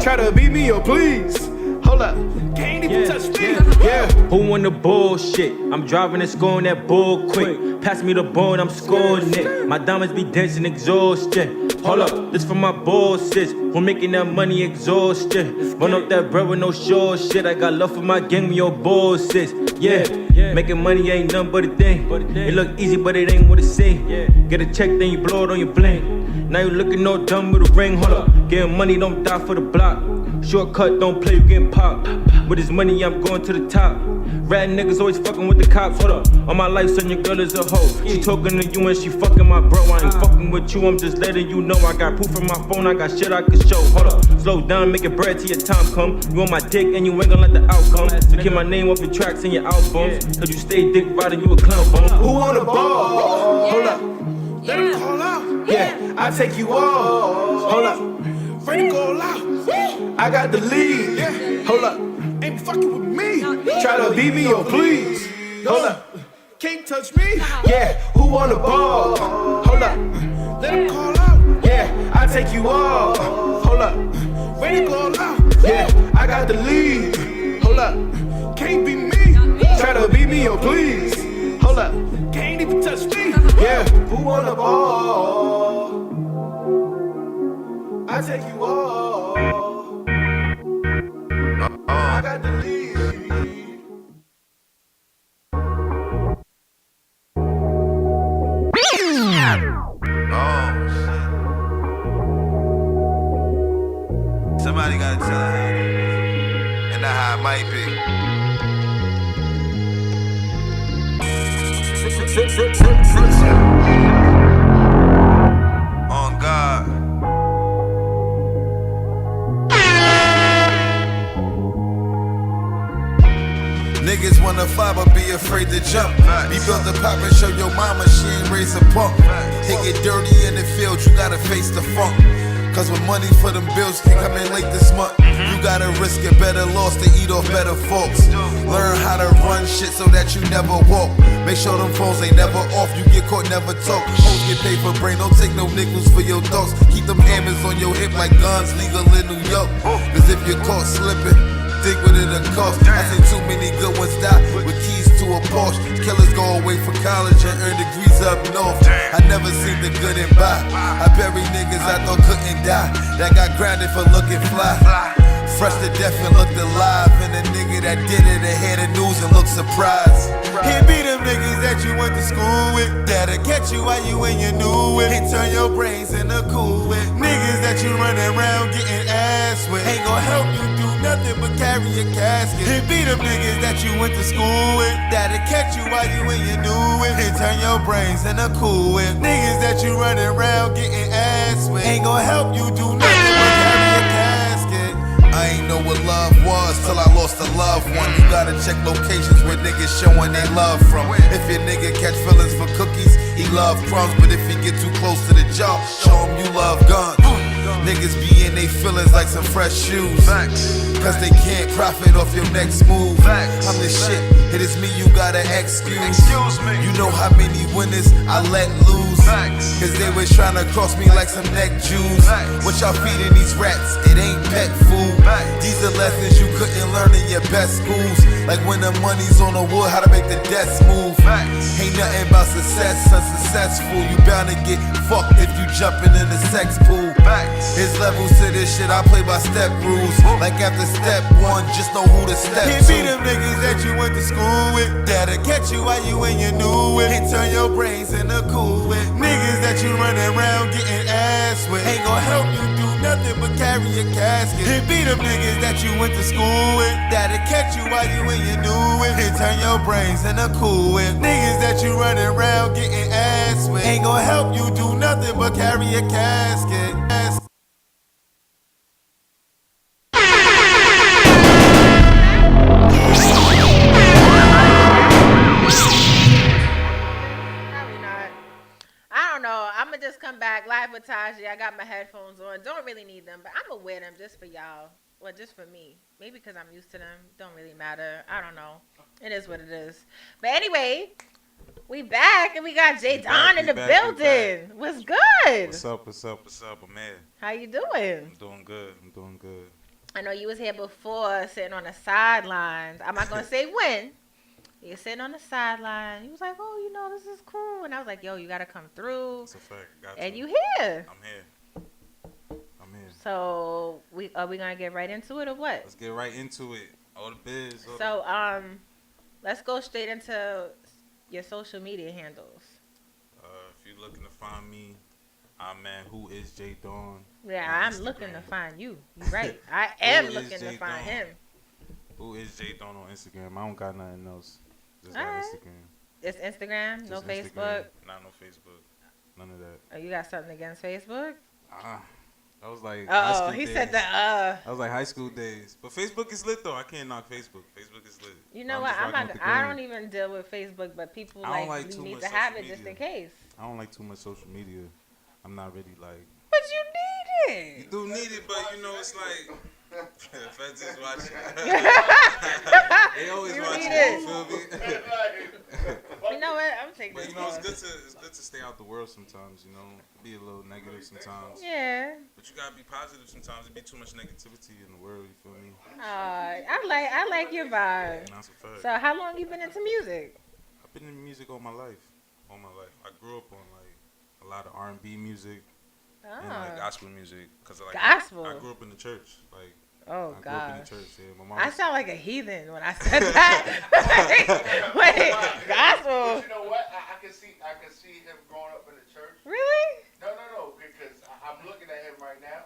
Try to beat me, oh please. Hold up. Can't even touch me. Yeah. Who won the bullshit? I'm driving and scoring that bull quick. Pass me the ball and I'm scoring it. My diamonds be dancing exhausted. Hold up, this for my bosses. We're making that money exhausted. Run up that bread with no short shit. I got love for my gang, me your bosses. Yeah, making money ain't nothing but a thing. It look easy, but it ain't what it say. Get a check, then you blow it on your bling. Now you looking all dumb with a ring. Hold up, getting money, don't die for the block. Shortcut, don't play, you getting popped. With this money, I'm going to the top. Rat niggas always fucking with the cops. Hold up, all my life, son, your girl is a hoe. She talking to you and she fucking my bro. I ain't fucking with you, I'm just letting you know. I got proof on my phone, I got shit I can show. Hold up, slow down, make it bread till your time come. You on my dick and you ain't gonna let the outcome. So keep my name off your tracks and your albums. Cause you stay dick riding, you a clown bone. Who want the ball? Hold up. Let him call out. Yeah, I take you all. Hold up. Ready to go out. I got the lead. Yeah. Hold up. Ain't fucking with me. Try to beat me, oh please. Hold up. Can't touch me. Yeah. Who want the ball? Hold up. Let him call out. Yeah. I take you all. Hold up. Ready to go out. Yeah. I got the lead. Hold up. Can't be me. Try to beat me, oh please. Hold up. Can't even touch me. Yeah. Who want the ball? I take you all. I got the lead. Somebody gotta tell her, and that's how it might be. On God. Niggas wanna fly but be afraid to jump. Be built to pop and show your mama she ain't raised a punk. It get dirty in the field, you gotta face the funk. Cause when money for them bills can come in late this month, you gotta risk a better loss to eat off better folks. Learn how to run shit so that you never walk. Make sure them phones ain't never off, you get caught, never talk. Hoes get paid for brain, don't take no nickels for your thoughts. Keep them hammers on your hip like guns legal in New York. Cause if you're caught slipping, think what it'll cost. I seen too many good ones die with keys to a Porsche. Killers go away for college and earn degrees up north. I never seen the good and bad. I bury niggas I thought couldn't die, that got grounded for looking fly. Fresh to death and looked alive, and a nigga that that did it and hear the news and look surprised. Here be them niggas that you went to school with, that'll catch you while you in your new whip and turn your brains into cool with. Niggas that you running around getting ass with ain't gon' help you do nothing but carry your casket. Here be them niggas that you went to school with, that'll catch you while you in your new whip and turn your brains into cool with. Niggas that you running around getting ass with ain't gon' help you do nothing but carry your casket. I ain't know what love was till I lost a loved one. You gotta check locations where niggas showing they love from. If your nigga catch feelings for cookies, he love crumbs. But if he get too close to the jar, show him you love guns. Niggas be in they feelings like some fresh shoes, cause they can't profit off your next move. I'm the shit, it is me you gotta excuse. You know how many winners I let lose, cause they was tryna cross me like some neck Jews. What y'all feeding these rats, it ain't pet food. These are lessons you couldn't learn in your best schools. Like when the money's on the wood, how to make the desk move. Ain't nothing about success unsuccessful. You bound to get fucked if you jumping in the sex pool. There's levels to this shit, I play by step rules. Like after step one, just know who to step to. Here be them niggas that you went to school with, that'll catch you while you in your new whip and turn your brains into cool with. Niggas that you running around getting ass with ain't gon' help you do nothing but carry your casket. Here be them niggas that you went to school with, that'll catch you while you in your new whip and turn your brains into cool with. Niggas that you running around getting ass with ain't gon' help you do nothing but carry your casket. Probably not. I don't know. I'm gonna just come back live with Taji. I got my headphones on. Don't really need them, but I'm gonna wear them just for y'all. Well, just for me. Maybe because I'm used to them. Don't really matter. I don't know. It is what it is. But anyway, we back and we got Jay Don in the building. What's good? What's up? What's up? What's up? I'm here. How you doing? I'm doing good. I'm doing good. I know you was here before, sitting on the sidelines. I'm not gonna say when. You were sitting on the sideline. You was like, "Oh, you know, this is cool," and I was like, "Yo, you gotta come through." It's a fact. Got And to. you here. I'm here. I'm here. So are we gonna get right into it or what? Let's get right into it. All the biz. All So let's go straight into your social media handles. if you're looking to find me, I'm man. Who is J Dawn? Yeah, on I'm looking to Instagram. find you. You're right. I am Who is looking to Jay find Dawn? him. Who is J Dawn on Instagram? I don't got nothing else. Just got Alright. Instagram. It's Instagram, no Just Facebook. Instagram. Not no Facebook. None of that. Oh, you got something against Facebook? That was like high Oh, school he days. said the That was like high school days. But Facebook is lit though. I can't knock Facebook. Facebook is lit. You know I'm what? just I'm rocking not. with the I gram. don't even deal with Facebook, but people I don't like like you too need much to have social it just in media. case. I don't like too much social media. I'm not really like. But you need You it. do need it, but you know it's like. Feds is watching. They always You watching. need it. You feel me? You know what? I'm taking But this you know it's off. good to stay out the world sometimes. You know, be a little negative sometimes. Yeah. But you gotta be positive sometimes. There be too much negativity in the world. You feel me? I like your vibe. And that's a fact. So how long you been into music? I've been in music all my life. All my life. I grew up on like a lot of R&B music and like gospel music. Cause like Gospel? I grew up in the church. Like Oh I grew up in the gosh. church. Yeah, my mom. I sound like a heathen when I said that. Wait, gospel. But you know what? I can see him growing up in the church. Really? No, because I'm looking at him right now.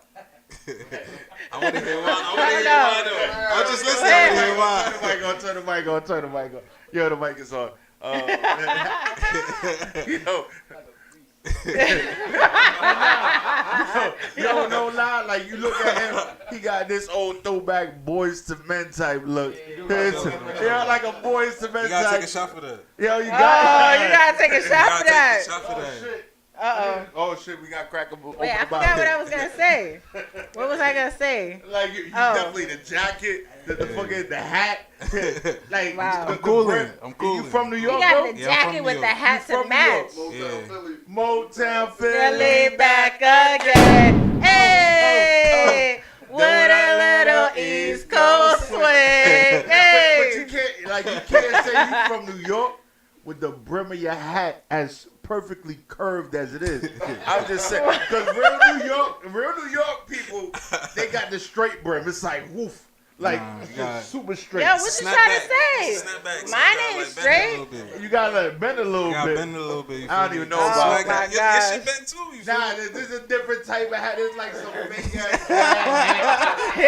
I want to hear why. I want to I hear know. why though. I'm just listening. Wait. I want to hear why. Turn the mic on. Yo, the mic is on. You know. Yo, no lie. Like you look at him, he got this old throwback Boys to Men type look. Yeah, like a Boys to Men You type. gotta take a shot for that. Yo, you Oh, got. you gotta take a You shot gotta for take that. a shot for that. Shit. Uh Oh shit, we got crack open. Wait, I forgot what I was gonna say. What was I gonna say? Like you Oh. definitely the jacket, the fucking the hat. Like Wow. the I'm cooling. brim. I'm cooling. You from New You York, got bro? the Yeah, I'm from jacket New with the York. hat You to from New match. York? Yeah. Motown Philly Philly. back again. Hey, what a little East Coast swing. But you Hey. can't say you from New York with the brim of your hat as perfectly curved as it is. I'm just saying, because real New York people, they got the straight brim. It's like woof. Like Nah, super straight. Yo, what you Snap trying back. to say? Snap back. Mine So ain't you gotta, like, bend it a straight. little bit. You gotta like bend a little You gotta bit. bend it a little bit. You I don't feel even me? know Oh about my that. Your gosh. shit bent too. You feel Nah, me? this is a different type of hat. It's like some big ass. Yo,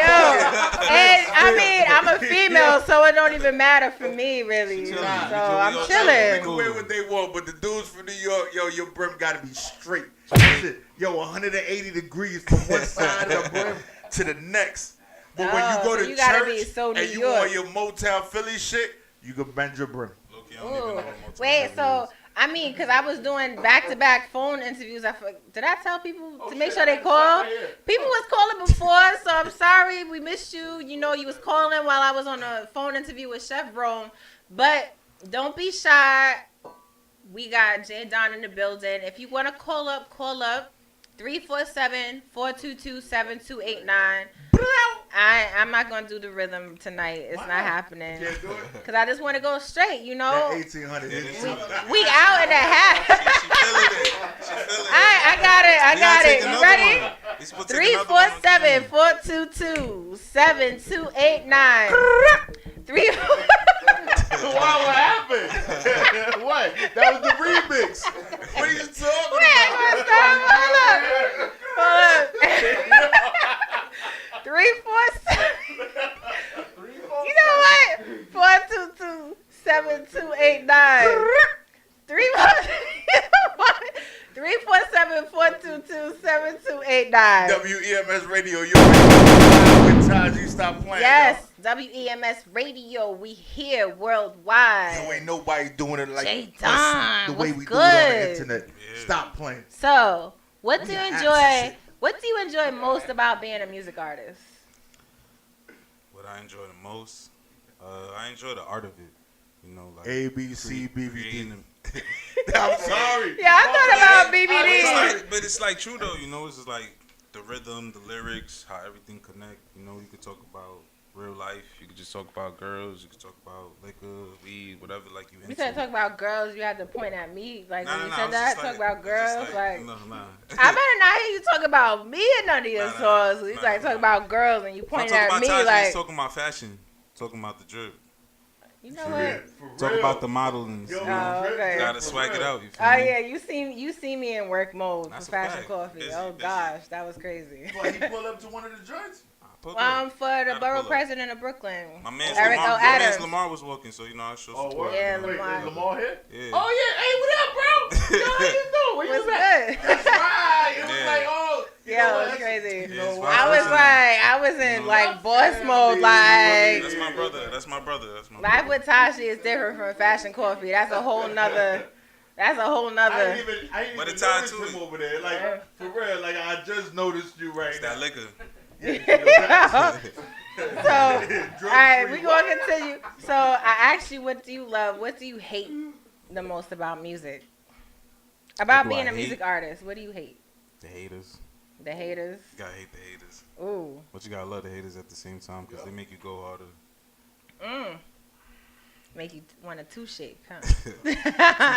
and I mean, I'm a female, so it don't even matter for me, really. So I'm They chilling. can wear what they want, but the dudes from New York, yo, your brim gotta be straight. Shit, yo, 180 degrees from one side of the brim to the next. But when you go so to you gotta be church so New and you York. on your Motown Philly shit, you can bend your brim. Look, you don't even know Ooh. what multiple Wait, so is. I mean, cause I was doing back-to-back phone interviews. Did I tell people to make sure they call? People was calling before, so I'm sorry we missed you. You know, you was calling while I was on a phone interview with Chef Rome, but don't be shy. We got J Don in the building. If you want to call up, 347-422-7289. I'm not gonna do the rhythm tonight. It's not happening. Can't do it. Cause I just want to go straight, you know. That 1800 hit too. We out in the half. She feeling it. She feeling it. I got it. I We got gotta it. take You another ready? one. We supposed to take another one on camera. 347-422-7289. Three. What happened? What? That was the remix. What are you talking Wait, about? hold up. 347. You know what? 422-7289. 347-422-7289. WEMS Radio, you're with Taji. Stop playing. Yes, WEMS Radio. We here worldwide. Yo, ain't nobody doing it like J. us, Don, the way what's we do it on the good? internet. Stop playing. So, what We do you got enjoy? access. What do you enjoy most about being a music artist? What I enjoy the most, I enjoy the art of it. You know, like A, B, C, BVD. creating them. I'm sorry. Yeah, I thought about It's BBD. like, but it's like true though. You know, it's just like the rhythm, the lyrics, how everything connect. You know, you could talk about real life. You could just talk about girls. You could talk about liquor, weed, whatever. Like you. You said talk about girls. You had to point at me, like when you said I that. was just Talk about girls, like. no. I better not hear you talk about me in none of your songs. You like talk about girls and you I'm pointing talking at about me Taji, like. talking about fashion, talking about the drip, You know what? talk about the modeling. Yo, You know? okay. Gotta swag it out. You feel Oh me? yeah, you see me in work mode That's for a Fashion fact. Coffee. Busy, Oh busy. gosh, that was crazy. What, he pulled up to one of the joints? Pull up. For the Gotta borough pull up. president of Brooklyn, My man's Eric Lamar, O. my man's Adams. Lamar was walking, so you know I show Oh, support. what? Yeah, Wait, Lamar. is Lamar here? Yeah. Oh, yeah. Hey, what up, bro? Yo, how you doing? Where you What's at? good? That's right. It was Yeah. like, oh. you know Yeah, what, it was that's- crazy. You know It's what? vice I was versa. in You know, like boss family. mode, like That's my brother. That's my brother. That's my life brother. with Tashi is different from Fashion Coffee. That's a whole nother. That's a whole I nother. didn't even But notice it's tied to him it. over there. Like, for real, like, I just noticed you right It's now. that liquor. So, all right, we gonna continue. So, I asked you, what do you love? What do you hate the most about music? About What do being I a music hate? artist, what do you hate? The haters. The haters. You gotta hate the haters. Ooh. But you gotta love the haters at the same time because they make you go harder. Make you want to two shake, huh?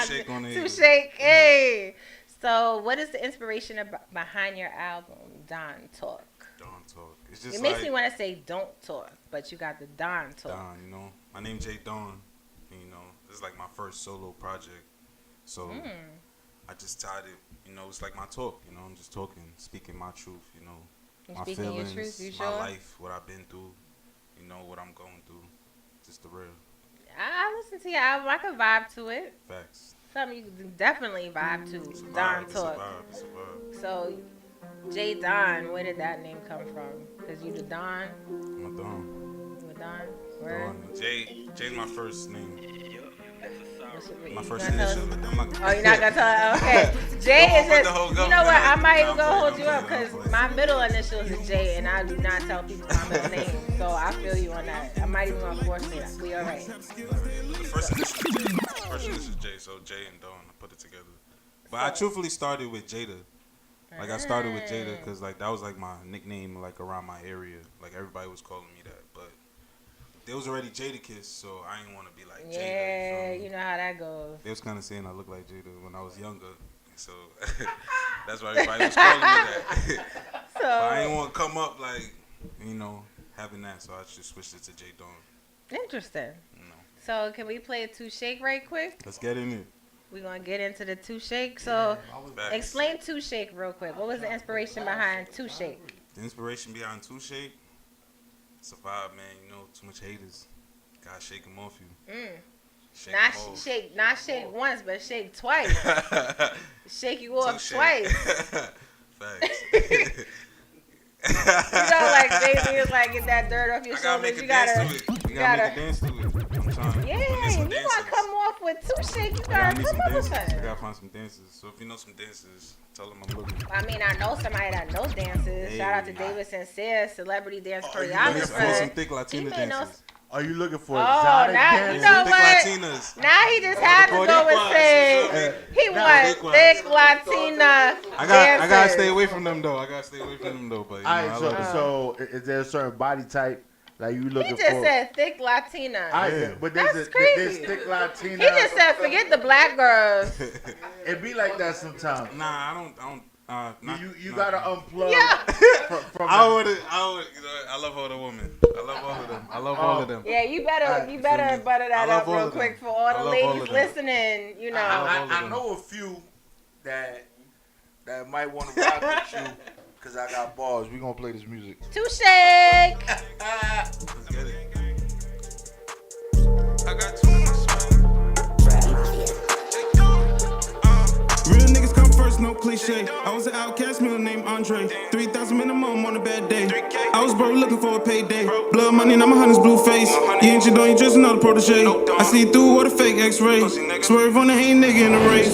Shake on the Two haters. shake. Hey. So, what is the inspiration behind your album, Don Talk? Don talk. It's just It makes like me want to say Don't Talk, but you got the Don Talk. Don, you know. My name J. Don. And, you know, this is like my first solo project. So I just tied it. You know, it's like my talk. You know, I'm just talking, speaking my truth. You know, You my speaking your feelings, truth, you my sure? life, what I've been through. You know, what I'm going through. Just the real I listen to your album. I could vibe to it. facts. Something you can definitely vibe to. It's a Don vibe. It's a Talk. vibe. It's a vibe. So, J Don, where did that name come from? Because you the Don? I'm a Don. You a Don? Where? Don. Jay's my first name. My You first gonna tell us- initial. I'm not Oh, you're not gonna tell her? Okay. J Don't is put the just, whole you know government what? I out. might even I'm go playing, hold I'm you up playing, because I'm my middle initials is J and I do not tell people my middle name. So I feel you on that. I might even want to force it. We all right. The first initial is J. First initial is J. So J and Dawn, I put it together. But I truthfully started with Jada. Like I started with Jada because like that was like my nickname like around my area. Like everybody was calling me that. But there was already Jadakiss, so I didn't want to be like Jada. Yeah, you feel me? you know how that goes. They was kind of saying I look like Jada when I was younger. So that's why everybody was calling me that. But I So, didn't want to come up like, you know, having that, so I just switched it to J Dawn. Interesting. You know. So can we play a two shake right quick? Let's get in it. We're gonna get into the two shake. So Facts. explain two shake real quick. What was the inspiration behind two shake? The inspiration behind Two Shake, it's a vibe, man. You know, too much haters. Gotta shake them off you. Shake 'em off. Not shake once, but shake twice. Shake you off Touche. twice. Facts. You know, like Jay-Z is like, get that dirt off your I gotta shoulders. make a You dance gotta, to it. You gotta make a dance to it. I'm trying. yeah, I need you some wanna dances. come off with two shake, you I gotta need come some up with dances. I something. gotta find some dances. So if you know some dances, tell them I'm looking. I mean, I know somebody that knows dances. Hey. Shout out to David Sincere, celebrity dance Oh, you I need choreographer. some thick Latina He may know dances. Are you looking for Oh, exotic now dance? you know Thick what? Latinas. Now he just had to go and Boricuas, say you feel me? he wants Boricuas. thick Latina I dancers. gotta stay away from them though. But you know, All I right, love them. so is there a certain body type that you He looking just for? said thick Latina. All right, Yeah. but That's there's crazy. thick Latina. He just said forget the black girls. It be like that sometimes. Nah, I don't. You gotta unplug Yeah. from I would. You know, I love all the women. I love all of them. I love all of them. Yeah, you better feel butter me? that I love up all real of them. quick for all I the love all ladies of them. listening. You know, I know a few that might want to rock with you because I got balls. We gonna play this music. two shake. Let's get it. I got too much. Real niggas come first, no cliche. I was an outcast, middle name Andre. 3,000 minimum on a bad day. I was broke looking for a payday. Blood money, now my honey's blue face. You ain't your don't, you just another protege. I see through all the fake x-ray. Swerve on the hating nigga in the race.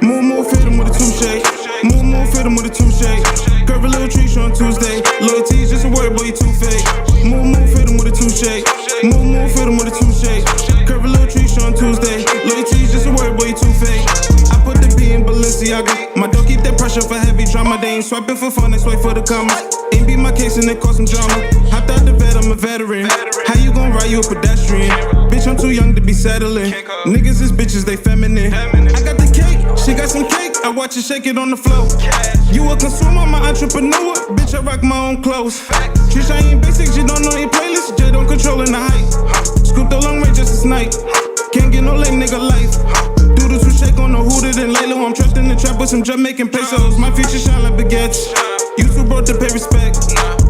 Move, fit him with a two-shake. Move, fit him with a two-shake. Curve a little tree show on Tuesday. Loyalty's just a word, boy, you too fake. Move, fit him with a two-shake. Move, fit him with a two-shake. Curve a little tree show on Tuesday. Loyalty's just a word, boy, you too fake. I put the B in Balenciaga. My dog keep that pressure for heavy drama. They ain't swiping for fun, they swipe for the commas. Ain't beat my case and it cause some drama. Hopped out the vet, I'm a veteran. How you gon' ride, you a pedestrian? Bitch, I'm too young to be settling. Niggas is bitches, they feminine. I got the cake, she got some cake. I watch her shake it on the floor. You a consumer, I'm an entrepreneur. Bitch, I rock my own clothes. Trish, I ain't basic, you don't know your playlist. J don't controlling the height. Scoop the long range just a snipe. Can't get no late nigga life. Doodles who shake on the hooted and Laylo. I'm trapped in the trap with some Jamaican pesos. My future shine like baguettes. You too broke to pay respect.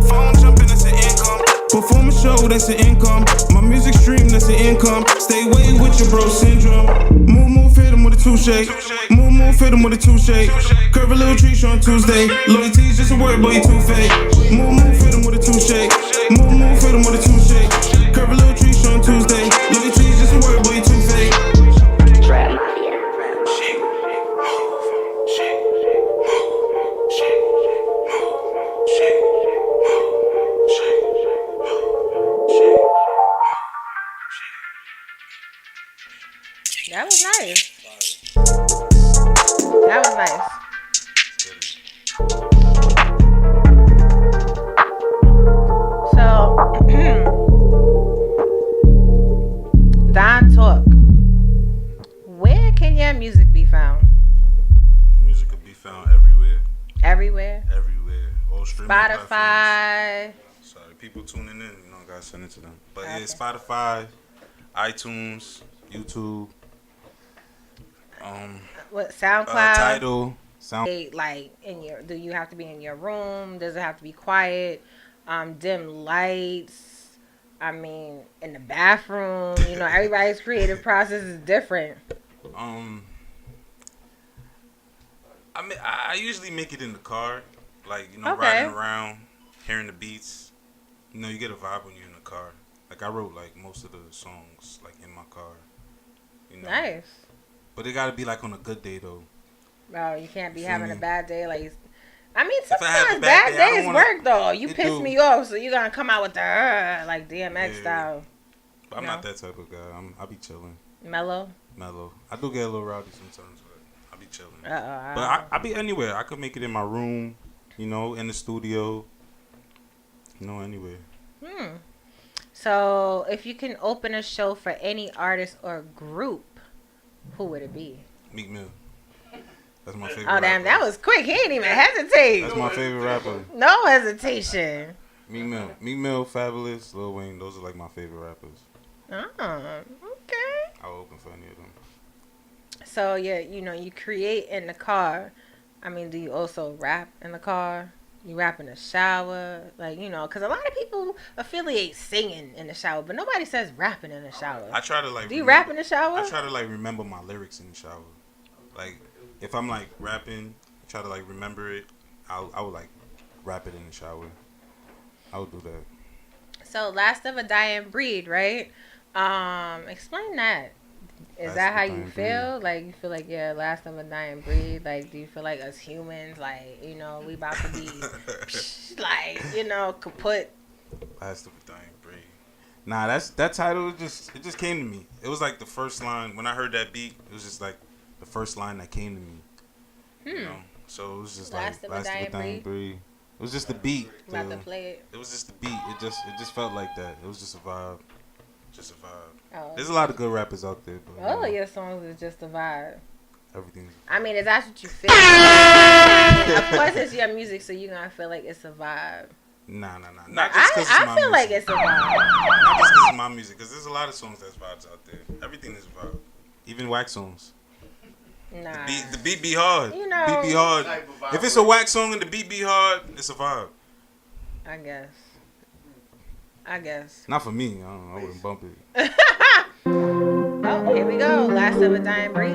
Phone jumping, that's an income. Perform a show, that's an income. My music stream, that's an income. Stay away with your bro syndrome. Move, fit him with a two-shake. Move, fit him with a two-shake. Curve a little tree show on Tuesday. Loyalty's just a word, boy, you too fake. Move, fit him with a two-shake. Move, fit him with a two-shake. Curve a little tree show on Tuesday. Loyalty's just a word, boy, you too fake. That was nice. That was nice. So, Don Talk. Where can your music be found? Music could be found everywhere. Everywhere. Everywhere. All streaming platforms. Spotify. Sorry, people tuning in. You know, I gotta send it to them. But yeah, Spotify, iTunes, YouTube. What SoundCloud? Tidal. Like do you have to be in your room? Does it have to be quiet? Dim lights. I mean, in the bathroom. You know, everybody's creative process is different. I mean, I usually make it in the car, like riding around, hearing the beats. You know, you get a vibe when you're in the car. Like I wrote like most of the songs like in my car. You know. Nice. But it gotta be like on a good day though. Bro, you can't be Feel having me? a bad day. Like, I mean, I have sometimes a bad bad day, I don't days wanna- work though. You It piss do. me off, so you're gonna come out with the like DMX Yeah. style. But I'm No. not that type of guy. I be chilling, Mellow. mellow. I do get a little rowdy sometimes, but I be chilling. Uh-oh. But I be anywhere. I could make it in my room, you know, in the studio, you know, anywhere. So, if you can open a show for any artist or group, who would it be? Meek Mill. That's my favorite. Oh, damn, rapper. that was quick. He ain't even hesitate. That's my favorite rapper. No hesitation. Meek Mill, Fabulous, Lil Wayne. Those are like my favorite rappers. Okay. I'll open for any of them. So yeah, you create in the car. I mean, do you also rap in the car? You rap in the shower, like because a lot of people affiliate singing in the shower, but nobody says rapping in the shower. I try to like. Do you rap in the shower? I try to like remember my lyrics in the shower. Like if I'm like rapping, I try to like remember it. I would like rap it in the shower. I would do that. So, last of a dying breed, right? Explain that. Is Last that of a how dying you feel? Like, you feel like, yeah, last of a dying breed? Like, do you feel like us humans, like, we about to be, like, kaput? Last of a dying breed. Nah, that title it just came to me. It was like the first line when I heard that beat. It was just like the first line that came to me. So it was just Last like of a dying breed. It was just the beat. About to play it. It was just the beat. It just felt like that. It was just a vibe. Just a vibe. Oh. There's a lot of good rappers out there. But, All of your songs is just a vibe. Everything's. I mean, is that what you feel? Of course, it's your music, so you're gonna feel like it's a vibe. Nah. Not just because it's my I feel music. like it's a vibe. Not just because it's my music, because there's a lot of songs that's vibes out there. Everything is a vibe. Even wax songs. Nah. The beat be hard. You know. Beat be hard. If it's a wax song and the beat be hard, it's a vibe. I guess. Not for me. I wouldn't bump it. Oh, here we go. Last of a dying breed.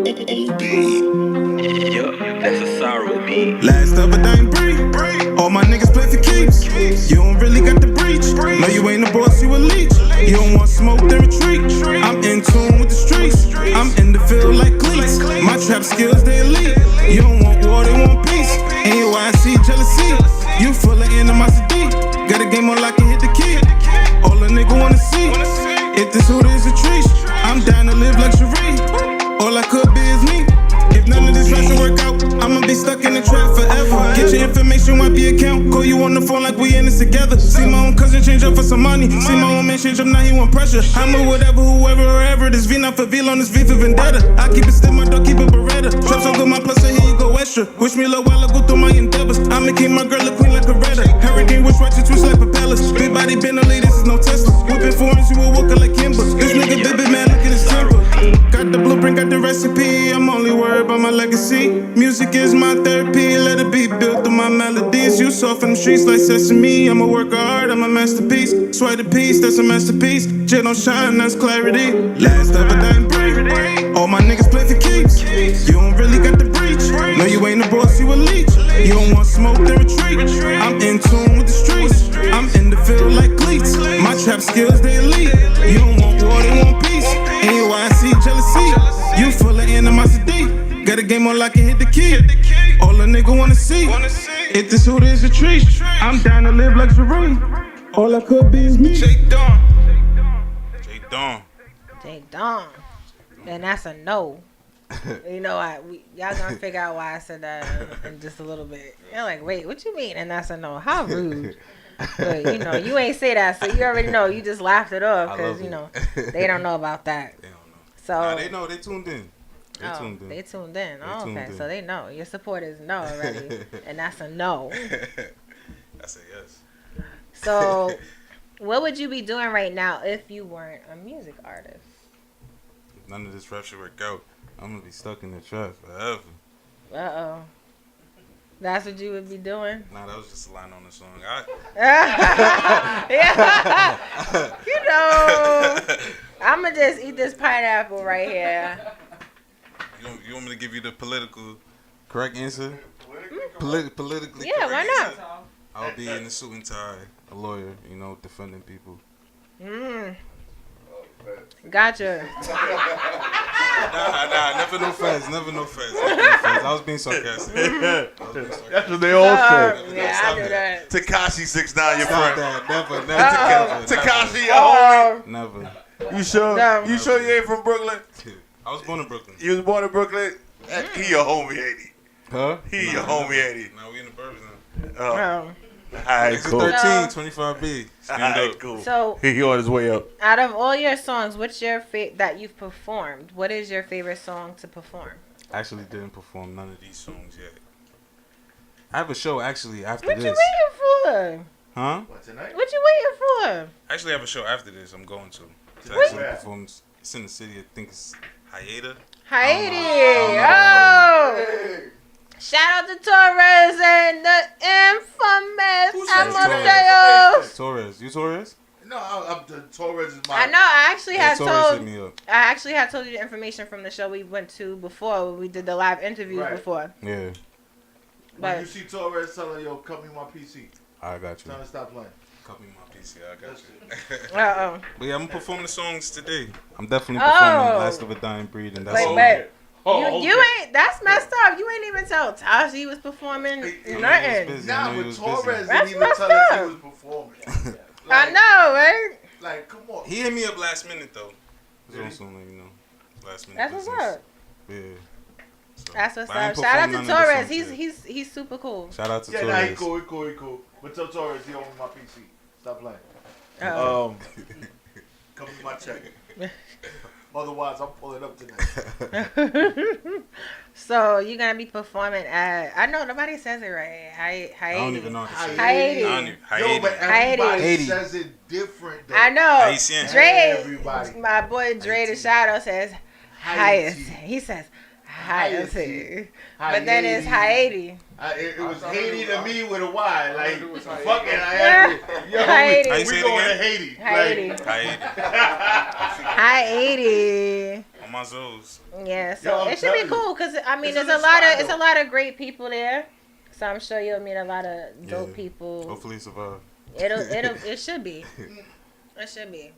It's good. That's a sorrow beat. Last of a dying breed. All my niggas play for keeps. You don't really got the breach. No, you ain't a boss, you a leech. You don't want smoke, then retreat. I'm in tune with the streets. I'm in the field like cleats. My trap skills, they elite. You don't want war, they want peace. And you why I see jealousy. You full of animosity. Got a game on lock and hit the key. All a nigga wanna see. If this hood is a tree, I'm down to live luxury. All I could be is me. If none of this tries to work out, I'ma be stuck in the trap forever. Get your information, wipe your account. Call you on the phone like we in this together. See my own cousin change up for some money. See my own man change up, now he want pressure. I'm a whatever, whoever, wherever. This V not for V on this V for Vendetta. I keep it still, my dog keep it Beretta. Trap so good, my plus, so here you go extra. Wish me luck while I go through my endeavors. I'ma keep my girl a queen like a Retta. Hurricane, wish watch it twist like propellers. Big body Bentley, this is no Tesla. Whipping foreigns, you a walker like Kimber. This nigga baby man, look at his temper. Got the blueprint, got the recipe. I'm only worried about my legacy. Music is my therapy. Let it be built through my melodies. You saw from the streets like sesame. I'ma work hard, I'm a masterpiece. Sweat a piece, that's a masterpiece. Jet don't shine, that's clarity. Last of a dying breed. All my niggas play for keeps. You don't really got the breach. No, you ain't a boss, you a leech. You don't want smoke, then retreat. I'm in tune with the streets. I'm in the field like cleats. My trap skills, they elite. You don't want war, they want peace. And you why I see jealousy. You full of animosity. Got a game on lock and hit the key. All a nigga wanna see. If this hood is a tree, I'm down to live luxury. All I could be is me. Jay Dawn. Jay Dawn. And that's a no. Y'all gonna figure out why I said that in just a little bit. You're like, wait, what you mean? And that's a no. How rude. But you ain't say that, so you already know. You just laughed it off because they don't know about that. They don't know. So nah, they know. They tuned in. They tuned in. Oh, okay. So they know. Your support is no already, and that's a no. That's a yes. So, what would you be doing right now if you weren't a music artist? If none of this rap should work out, I'm gonna be stuck in the trap forever. Uh-oh. That's what you would be doing? Nah, that was just a line on the song. Yeah. I'm going to just eat this pineapple right here. You want me to give you the political correct answer? Politically yeah, correct why not? answer? I'll be in a suit and tie, a lawyer, defending people. Gotcha. Nah, never no feds. I was being sarcastic. That's what they all say. Yeah, I knew that. Tekashi 6ix9ine, your friend. Never. Tekashi, your homie. Never. You sure? No. You sure you ain't from Brooklyn? I was born in Brooklyn. You was born in Brooklyn? He your homie, ain't he? Huh? He your homie, ain't he? Nah, we in the burbs now. Oh. Alright, cool. 13, 25B. Alright, cool. So, he on his way up. Out of all your songs, what's your that you've performed? What is your favorite song to perform? actually didn't perform none of these songs yet. I have a show actually after What this. you waiting for? Huh? What, tonight? What you waiting for? I actually have a show after this. I'm going to Where? actually perform. It's in the city. I think it's Haida. Haiti. I Oh. Shout out to Torres and the infamous Amadeo. Torres. You Torres? No, I'm the Torres is my. I know. I actually had Torres hit told. me up. I actually had told you the information from the show we went to before. When we did the live interviews Right. before. Yeah, When But you see Torres, tell her, yo, cut me my PC. I got you. Tell her to stop playing. Copy my PC. I got you. uh-oh. But yeah, I'm gonna perform the songs today. I'm definitely performing Oh. "Last of a Dying Breed," and that's Wait, all. wait. Oh, You ain't. That's messed up. You ain't even tell Taji was performing busy. nothing. I Nah, know he but was Torres busy. didn't That's even messed tell us up. he was performing. I know, right? Like, come on. He hit me up last minute though. That's also letting you know. Last minute. That's what's business. up. Yeah. So, That's what's but I up. ain't Shout out performed to none of the Torres. songs yet. He's super cool. Shout out to Yeah, nah, he Torres. cool, he cool. But tell Torres he own my PC. Stop playing. Oh. Come to my check. Otherwise, I'm pulling up tonight. So you're gonna be performing at? I know nobody says it right. Haiti. I don't even know how to say it. Haiti. I don't even- Yo, but Haiti. everybody Haiti. says it different, though. I know. Haitian. Dre, Everybody. my boy Dre the Shadow says Haiti. He says Haiti, but then it's Haiti. It was Haiti to me with a Y. Like, fucking, I Yeah. had to. Yo, Haiti. How you we say it going to again? Haiti. Haiti. Haiti. Haiti. On my zoes. Yeah, so Yo, I'm it should be telling you. cool because I mean, It's there's in a the lot of spot, it's a though. lot of great people there. So I'm sure you'll meet a lot of dope Yeah. people. Hopefully survive. It should be. It should be.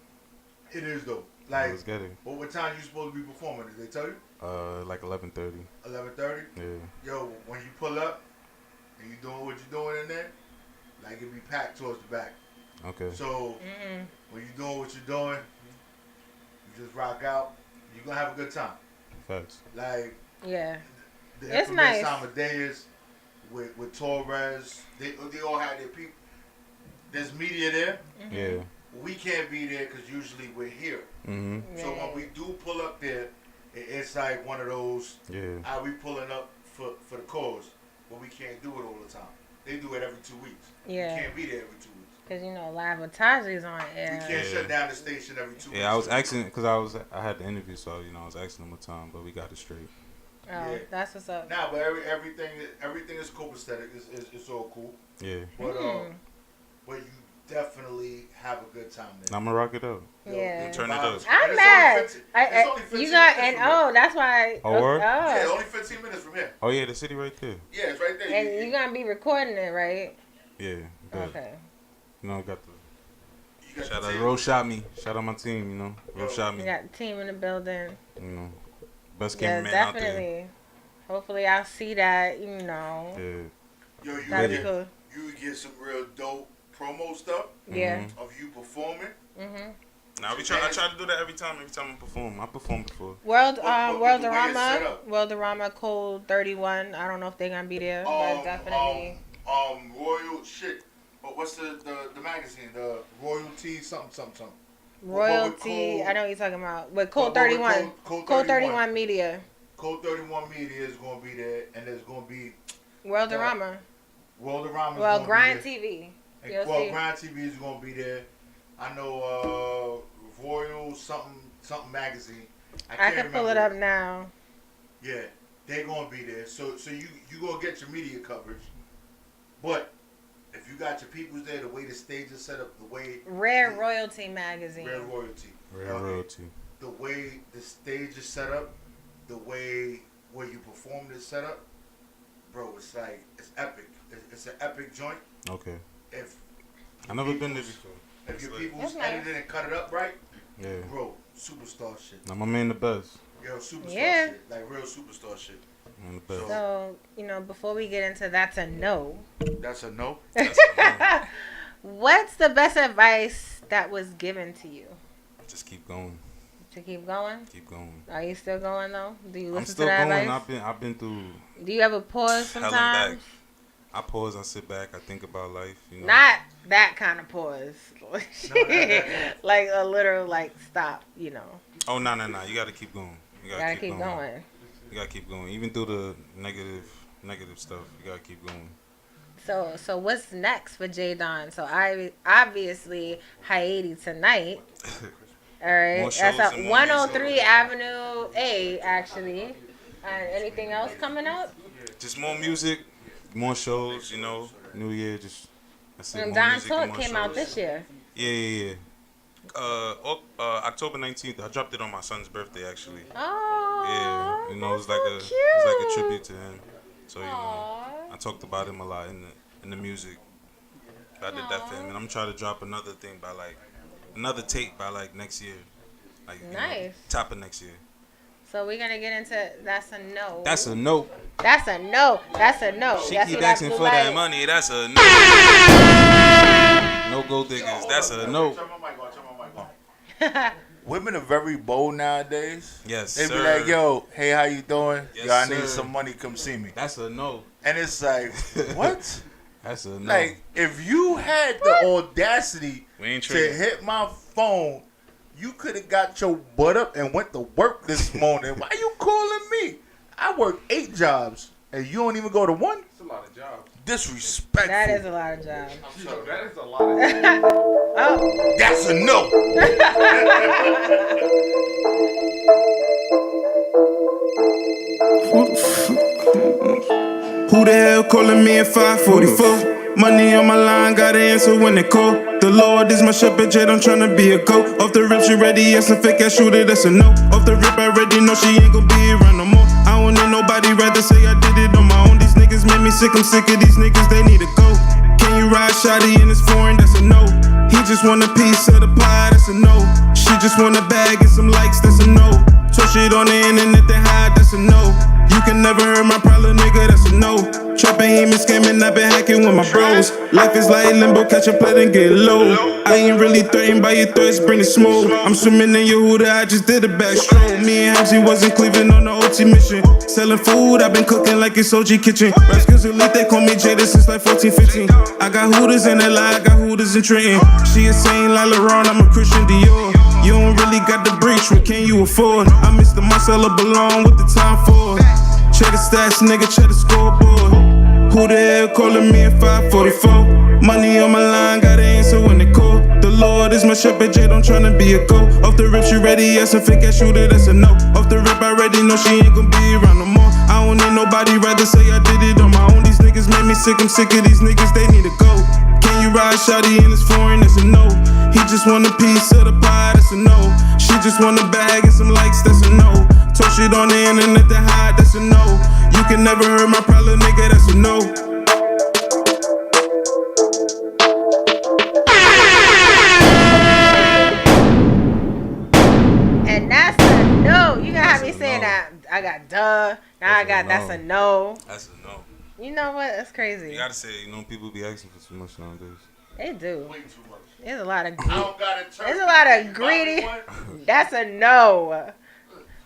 It is, though. Let's Like, get it. what time you supposed to be performing? Did they tell you? Like 11:30. 11:30? Yeah. Yo, when you pull up and you doing what you're doing in there, like, it be packed towards the back. Okay. So, when you doing what you're doing, you just rock out. You're going to have a good time. Facts. Like, Yeah. the It's infamous nice. Amadeus with Torres, they all had their people. There's media there. Yeah. We can't be there because usually we're here. Mhm. So when we do pull up there, it's like one of those, Yeah. are we pulling up for the cause? But we can't do it all the time. They do it every 2 weeks. Yeah. We can't be there every 2 weeks. Because you know, live with Taji's on We air. can't Yeah. shut down the station every 2 weeks. Yeah, I was asking because I had the interview, so I was asking them what time, but we got it straight. Oh, Yeah. that's what's up. Nah, but everything is copacetic. It's all cool. Yeah. But you definitely have a good time there. Now I'm gonna rock it up. Yeah. Turn it up. I'm mad. It's only 15 You got minutes and from here. that's why. Oh, word? Yeah, it's only 15 minutes from here. Oh yeah, the city right there. Yeah, it's right there. And you're gonna be recording it, right? Yeah. Good. Okay. You know, got the You got shout the out team. Rose shot me. Shout out my team. You know, Rose shot We me. got the team in the building. You know, best Yeah, cameraman out there. definitely. Hopefully, I'll see that. You know, Yeah. Yo, you that'd be get, cool. you would get some real dope promo stuff Yeah. of you performing. Now I try to do that every time I perform. I performed before. World, What- the way it's set Worldorama, up. Worldorama Code 31. I don't know if they're gonna be there, but definitely. Royal shit. But what's the magazine? The Royalty something. Royalty. Code- I know what you're talking about. But What Code would 31. Code Code 31 Media. Code 31 Media is going to be there, and there's going to be Worldorama. Worldorama. Well, Grind TV. And, You'll well, see. Grind TV is going to be there. I know Royal something magazine. I can't can pull it remember. up now. Yeah, they're going to be there. So you going to get your media coverage. But if you got your peoples there, the way the stage is set up, the way... Rare Royalty Magazine. Rare Royalty. Rare Royalty. The way the stage is set up, the way where you perform this setup, bro, it's like, it's epic. It's an epic joint. Okay. If I never been there before. If your It's people's That's nice. edited and cut it up right, Yeah. bro, superstar shit. Now my man the best. Yo, superstar Yeah. shit. Like real superstar shit. Man the best. So, before we get into that's a no. That's a no. What's the best advice that was given to you? Just keep going. To keep going? Keep going. Are you still going though? Do you I'm listen still to that going. advice? I've been through Do you ever pause hell and sometimes? back. I pause. I sit back. I think about life. You know. Not that kind of pause. Like a literal stop, Oh no. You got to keep going. You Gotta keep going. You You gotta keep going, even through the negative stuff. You gotta keep going. So what's next for J Don? So I obviously Haiti tonight. All right, More that's shows at and more 103 music. Avenue A actually. And anything else coming up? Just more music, more shows. You know, New Year. Just that's it. And More Don music and Talk more came shows. out this year. Yeah. October 19th. I dropped it on my son's birthday actually. Oh, Yeah, you know, it's like that's a so it's like a cute. tribute to him. So you know, Aw. I talked about him a lot in the music. I did that for him, and I'm trying to drop another thing by like another tape by like next year, like you know, Nice. top of next year. So we're gonna get into that's a no. That's a no. That's a no. That's a no. She Y'all keep see that asking blue for that light? money. That's a no. No gold diggers. That's a no. Women are very bold nowadays. Yes, They be sir. like, yo, hey, how you doing? Yes, yo, I need sir. some money. Come see me. That's a no. And it's like, what? That's a no. Like, if you had the audacity We ain't to trading. hit my phone, you could have got your butt up and went to work this morning. Why you calling me? I work 8 jobs, and you don't even go to one? It's a lot of jobs. Disrespectful. That is a lot of jobs. That is a lot of jobs. Oh. That's a no. Who the hell calling me at 5:44? Money on my line, gotta answer when they call. The Lord is my shepherd, jet, I'm tryna be a goat. Off the rip, she ready, yes, a fake ass shooter, that's a no. Off the rip, I already know she ain't gon' be around no more. I don't need nobody, rather say I did it on my own. These niggas made me sick, I'm sick of these niggas, they need to go. Can you ride shotty in this foreign, that's a no. He just want a piece of the pie, that's a no. She just want a bag and some likes, that's a no. Talk shit on the internet, they hide, that's a no. You can never hurt my problem, nigga, that's a no. Trapping, he been scamming, I been hacking with my bros. Life is like limbo, catch a plate and get low. I ain't really threatened by your threats, bring the smoke. I'm swimming in your Huda, I just did a backstroke. Me and Haji was in Cleveland on the OT mission. Selling food, I been cooking like it's OG kitchen. Rap skills elite, they call me Jada since like 14, 15. I got Hooters in LA, I got Hooters in Trenton. She is saying like LeBron, I'm a Christian Dior. You don't really got the breach, what can you afford? I miss the Marcella belong with the time for. Check the stats, nigga, check the scoreboard. Who the hell calling me at 5:44? Money on my line, gotta answer when they call. The Lord is my shepherd, Jade, I'm tryna be a go. Off the rip, she ready, yes, a fake ass shooter, that's a no. Off the rip, I already know she ain't gon' be around no more. I don't need nobody, rather say I did it on my own. These niggas made me sick, I'm sick of these niggas, they need to go. Can you ride shotty in this foreign, that's a no. He just want a piece of the pie, that's a no. She just want a bag and some likes, that's a no. Talk shit on the internet to hide, that's a no. You can never hurt my problem, nigga, that's a no. And that's a no. You gonna have me That's a saying no. that. I got duh. Now I got that's a no. That's a no. You know what? That's You crazy. gotta say, you know, people be asking for too much nowadays. They do. Way too much. There's a lot of I don't got a There's a lot of greedy. That's a no.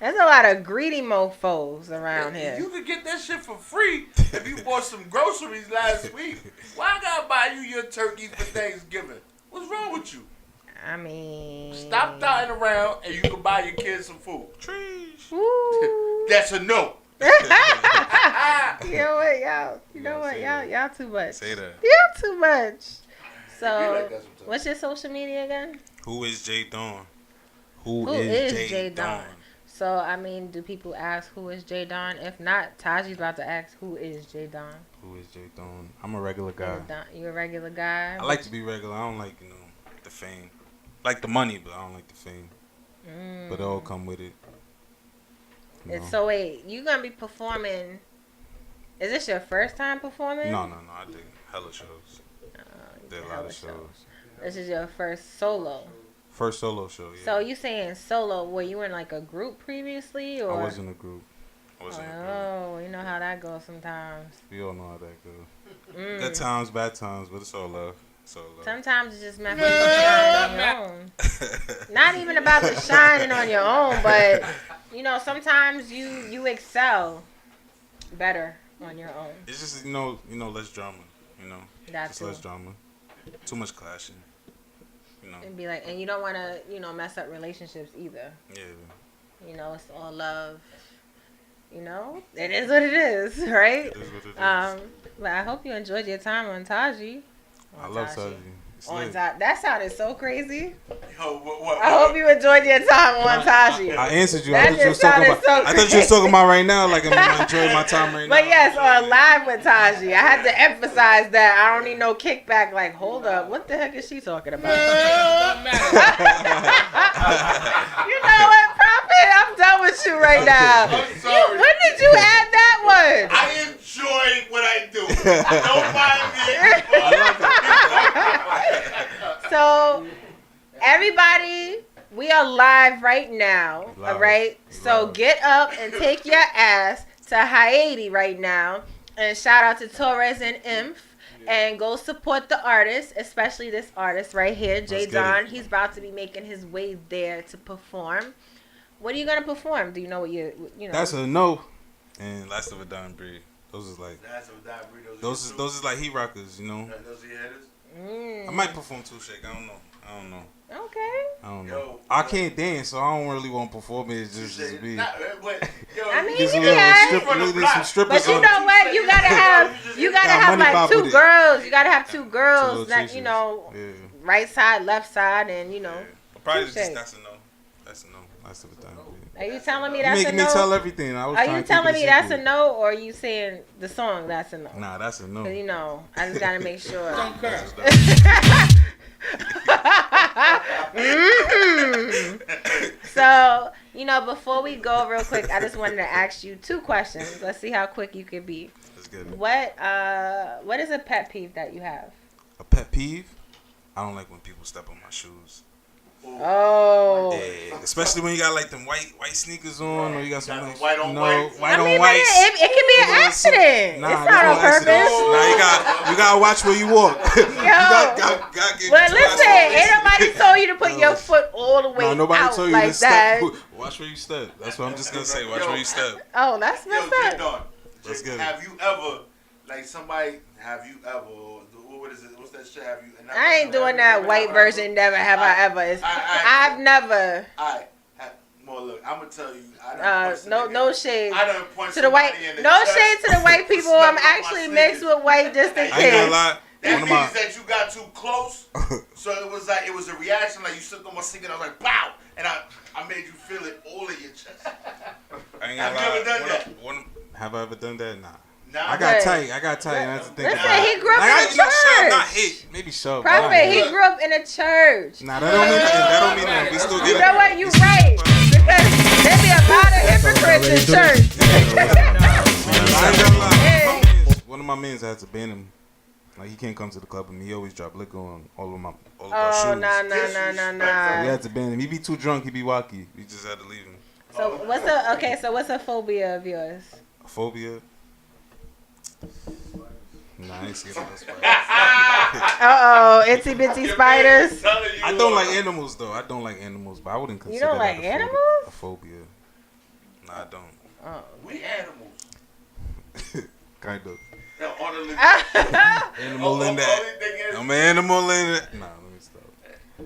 There's a lot of greedy mofos around You here. could get that shit for free if you bought some groceries last week. Why I gotta buy you your turkey for Thanksgiving? What's wrong with you? I mean, Stop dotting around and you can buy your kids some food. Trees. Woo. That's a no. You know what, y'all? You know what, y'all too much. Say that. Y'all too much. It be So, like that sometimes. what's your social media again? Who is J Dawn? Who is J Dawn? So, I mean, do people ask who is J Dawn? If not, Taji's about to ask who is J Dawn. Who is J Dawn? I'm a regular guy. You a regular guy? I like to be regular. I don't like, you know, the fame. Like the money, but I don't like the fame. But it all come with it. You know? So wait, you gonna be performing? Is this your first time performing? No. I did hella shows. Did a lot hella of shows. This is your first solo. First solo show, yeah. So you saying solo? Were you in like a group previously, or? I was in a group. Oh, you know how that goes sometimes. We all know how that goes. Good times, bad times, but it's all love. It's all love. Sometimes it's just meant for you to shine on your own. Not even about the shining on your own, but you know, sometimes you excel better on your own. It's just you know less drama. You know, That's just less drama. Too much clashing. You know. And be like, and you don't want to, mess up relationships either. Yeah. You know, it's all love. You know, it is what it is, right? It is what it is. But I hope you enjoyed your time on Taji. I love Taji. It's lit. That sounded so crazy. Yo, what? I hope you enjoyed your time on Taji. I answered you. That I thought you was just talking sounded about. so I thought you was talking about right now. Like I'm enjoying my time right now. But yes, on Live with Taji, I had to emphasize that I don't need no kickback. Like, hold up, what the heck is she talking about? You know what, Prophet? I'm done with you right now. I'm sorry. When did you add that one? I enjoy what I do. Don't mind me. So, everybody, we are live right now. Live. All right. So Live. get up and take your ass to Haiti right now, and shout out to Torres and Imph. And go support the artist, especially this artist right here, Jay get Don. it. He's about to be making his way there to perform. What are you gonna perform? Do you know what you know? That's a no. And Last of a Dying Breed. Those is like That's what that burritos. those is like heat rockers, you know. Those are your headers. I might perform Two Shake. I don't know. Okay. I don't know. Yo, I can't dance, so I don't really want to perform it. It's just be. But, yo, I mean, These you little can. some strippers. But you know what? You gotta Got have money like bob two with it. girls. You gotta have two Two girls. little That chasers. you know, Yeah. right side, left side, and you know. Yeah. Probably Two just Shake. that's a no. That's a no. Last of a Dying Breed. Are you telling me You that's a making me no? tell everything. I was Are trying you to keep telling it me that's a secret. no, or are you saying the song that's a no? Nah, that's a no. Cause you know, I just gotta make sure. Don't curse. So, you know, before we go real quick, I just wanted to ask you two questions. Let's see how quick you can be. Let's get it. What is a pet peeve that you have? A pet peeve? I don't like when people step on my shoes. Oh. Yeah, especially when you got like them white sneakers on, or you got some Got like, the white on no, white. white I mean, on but white. it can be an accident. Nah, it's there's not no on purpose. accident. Nah, you gotta watch where you walk. you got get But two listen, eyes on ain't nobody told you to put No. your foot all the way Nah, nobody out told you like to that. step. Watch where you step. That's what I'm just gonna say. Watch where you step. Oh, that's Yo, messed Jay up. Don, Let's get it. have you ever, like somebody, what is it? What's that shit? Have you? I ain't doing that white version. Never have I ever. I've never. Well, look, I'm gonna tell you. I done No shade I done punched to the white. somebody in the No chest shade to the white people. for I'm stepping on my actually sneakers. mixed with white just in I ain't gonna case. lie. That One of my means that you got too close. So it was a reaction, like you slipped on my sneaker and I was like, pow! And I made you feel it all in your chest. I ain't Have gonna you ever done that? Have I ever done that? Nah. Nah, I got Right. tight. And that's the thing. Listen, about it. he grew up Like, in a you know, shove, not church. hit, maybe shove. Prophet, he grew up in a church. Nah, that don't mean nothing. That don't mean nothing. We still get You it. know what? You right. Because there be a lot of hypocrites in church. I ain't gonna lie. Hey. One of my mans had to ban him. Like he can't come to the club with me. He always drop liquor on all of our Oh, shoes. nah. We had to ban him. He be too drunk. He be wacky. We just had to leave him. So what's a phobia of yours? A phobia? Nah, I ain't scared of those spiders. Itsy bitsy spiders. I don't like animals though. I don't like animals, but I wouldn't consider don't that like a phobia. animals? A phobia. Nah, I don't. Oh. We animals. Kind of. Animal in that. I'm an animal in it. Nah, let me stop.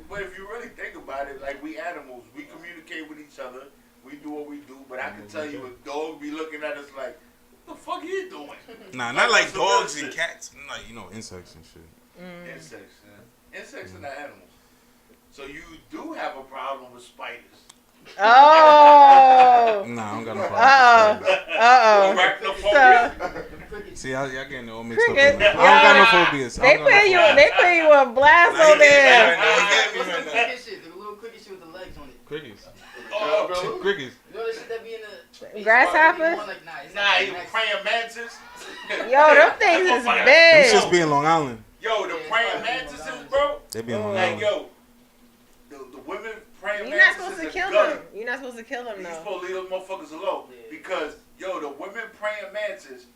But if you really think about it, like we animals, we communicate with each other. We do what we do. But I can tell you, a dog be looking at us like, what the fuck are you doing? Nah, not like some dogs real and shit. cats. Like, you know, insects and shit. Insects. Insects are not animals. So you do have a problem with spiders. Oh. Nah, I don't got no problem. Arachnophobia. See, y'all getting all mixed up. Cricket. in that. I don't got no phobias. They put you on blast Nah, he on there. getting me right now. Cricket shit, the little cricket shit with the legs on it. Crickets. Oh, bro. Crickets. You know that shit that be in the Grasshoppers? Nah, he was praying mantis. Yo, them things is Them big. shits be in Long Island. Yo, the praying mantises, bro. They be in Long Like, Island. yo, the women praying You're not mantises supposed to is kill gutter. them. You're not supposed to kill them You though. supposed to leave those motherfuckers alone. Because, yo, the women praying mantis,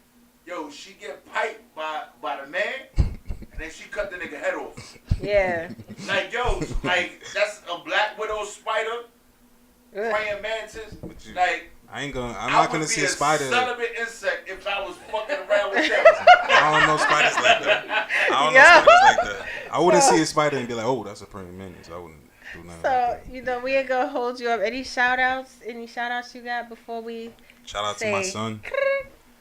yo, she get piped by the man, and then she cut the nigga head off. Yeah. Like, yo, like, that's a black widow spider, praying mantis. Like, I'm not I gonna would see be a spider. celibate insect if I was fucking around with them. I don't know spiders like that. I don't know spiders like that. I wouldn't see a spider and be like, oh, that's a praying mantis. I wouldn't. do nothing. So, like that. you know, we ain't gonna hold you up. Any shout outs? Any shout outs you got before we Shout out to say my son.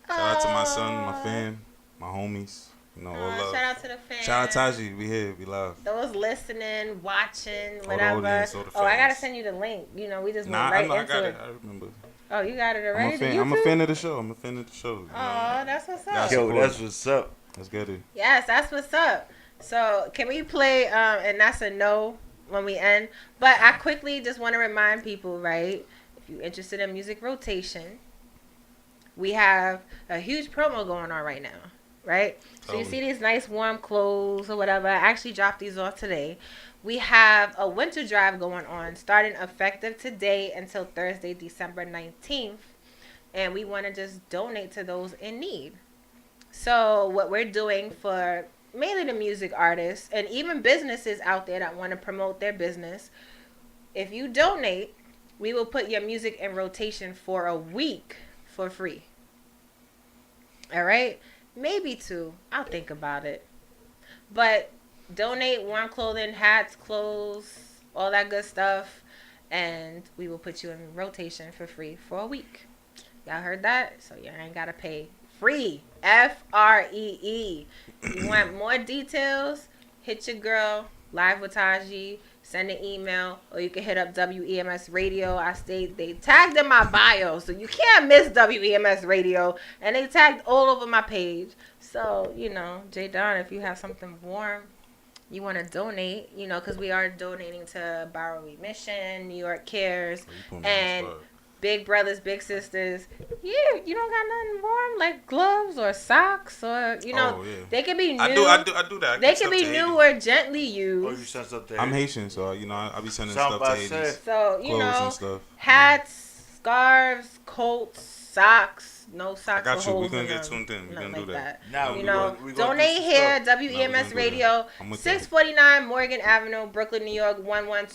Shout out to my son, my fam, my homies. You know, all love. shout out to the fans. Shout out Taji. We here. We love. Those listening, watching, the whatever. audience, all the Oh, I gotta fans. send you the link. You know, we just Nah, went right I know. I into got it. it. I remember. Oh, you got it I'm already? a fan. The I'm a YouTube? fan of the show. I'm a fan of the show. You know? Oh, that's what's up. That's Yo, support. that's what's up. Let's get it. Yes, that's what's up. So, can we play, and that's a no when we end. But I quickly just want to remind people, right? If you're interested in music rotation, we have a huge promo going on right now, right? So you see these nice warm clothes or whatever. I actually dropped these off today. We have a winter drive going on starting effective today until Thursday, December 19th. And we want to just donate to those in need. So what we're doing for mainly the music artists and even businesses out there that want to promote their business, if you donate, we will put your music in rotation for a week for free. All right? Maybe 2. I'll think about it. But donate warm clothing, hats, clothes, all that good stuff, and we will put you in rotation for free for a week. Y'all heard that? So you ain't got to pay. Free. Free. If you want more details, hit your girl, Live with Taji, send an email, or you can hit up WEMS Radio. They tagged in my bio, so you can't miss WEMS Radio. And they tagged all over my page. So, you know, J Don, if you have something warm, you want to donate, you know, because we are donating to Bowery Mission, New York Cares, and Big Brothers, Big Sisters. Yeah, you don't got nothing warm like gloves or socks or, you know, they can be new. I do that. They can be new or gently used. Oh, you sent stuff to I'm Haitian, so, you know, I be sending Sound stuff to by Haiti. said. So, you Clothes know, and stuff. hats, scarves, coats, socks. No socks. I got you. Or We holes gonna in get them. tuned in. We Nothing gonna do like that. Now you we know, gonna donate do some here, stuff. WEMS do Radio, I'm with 649 Morgan Avenue, Brooklyn, New York,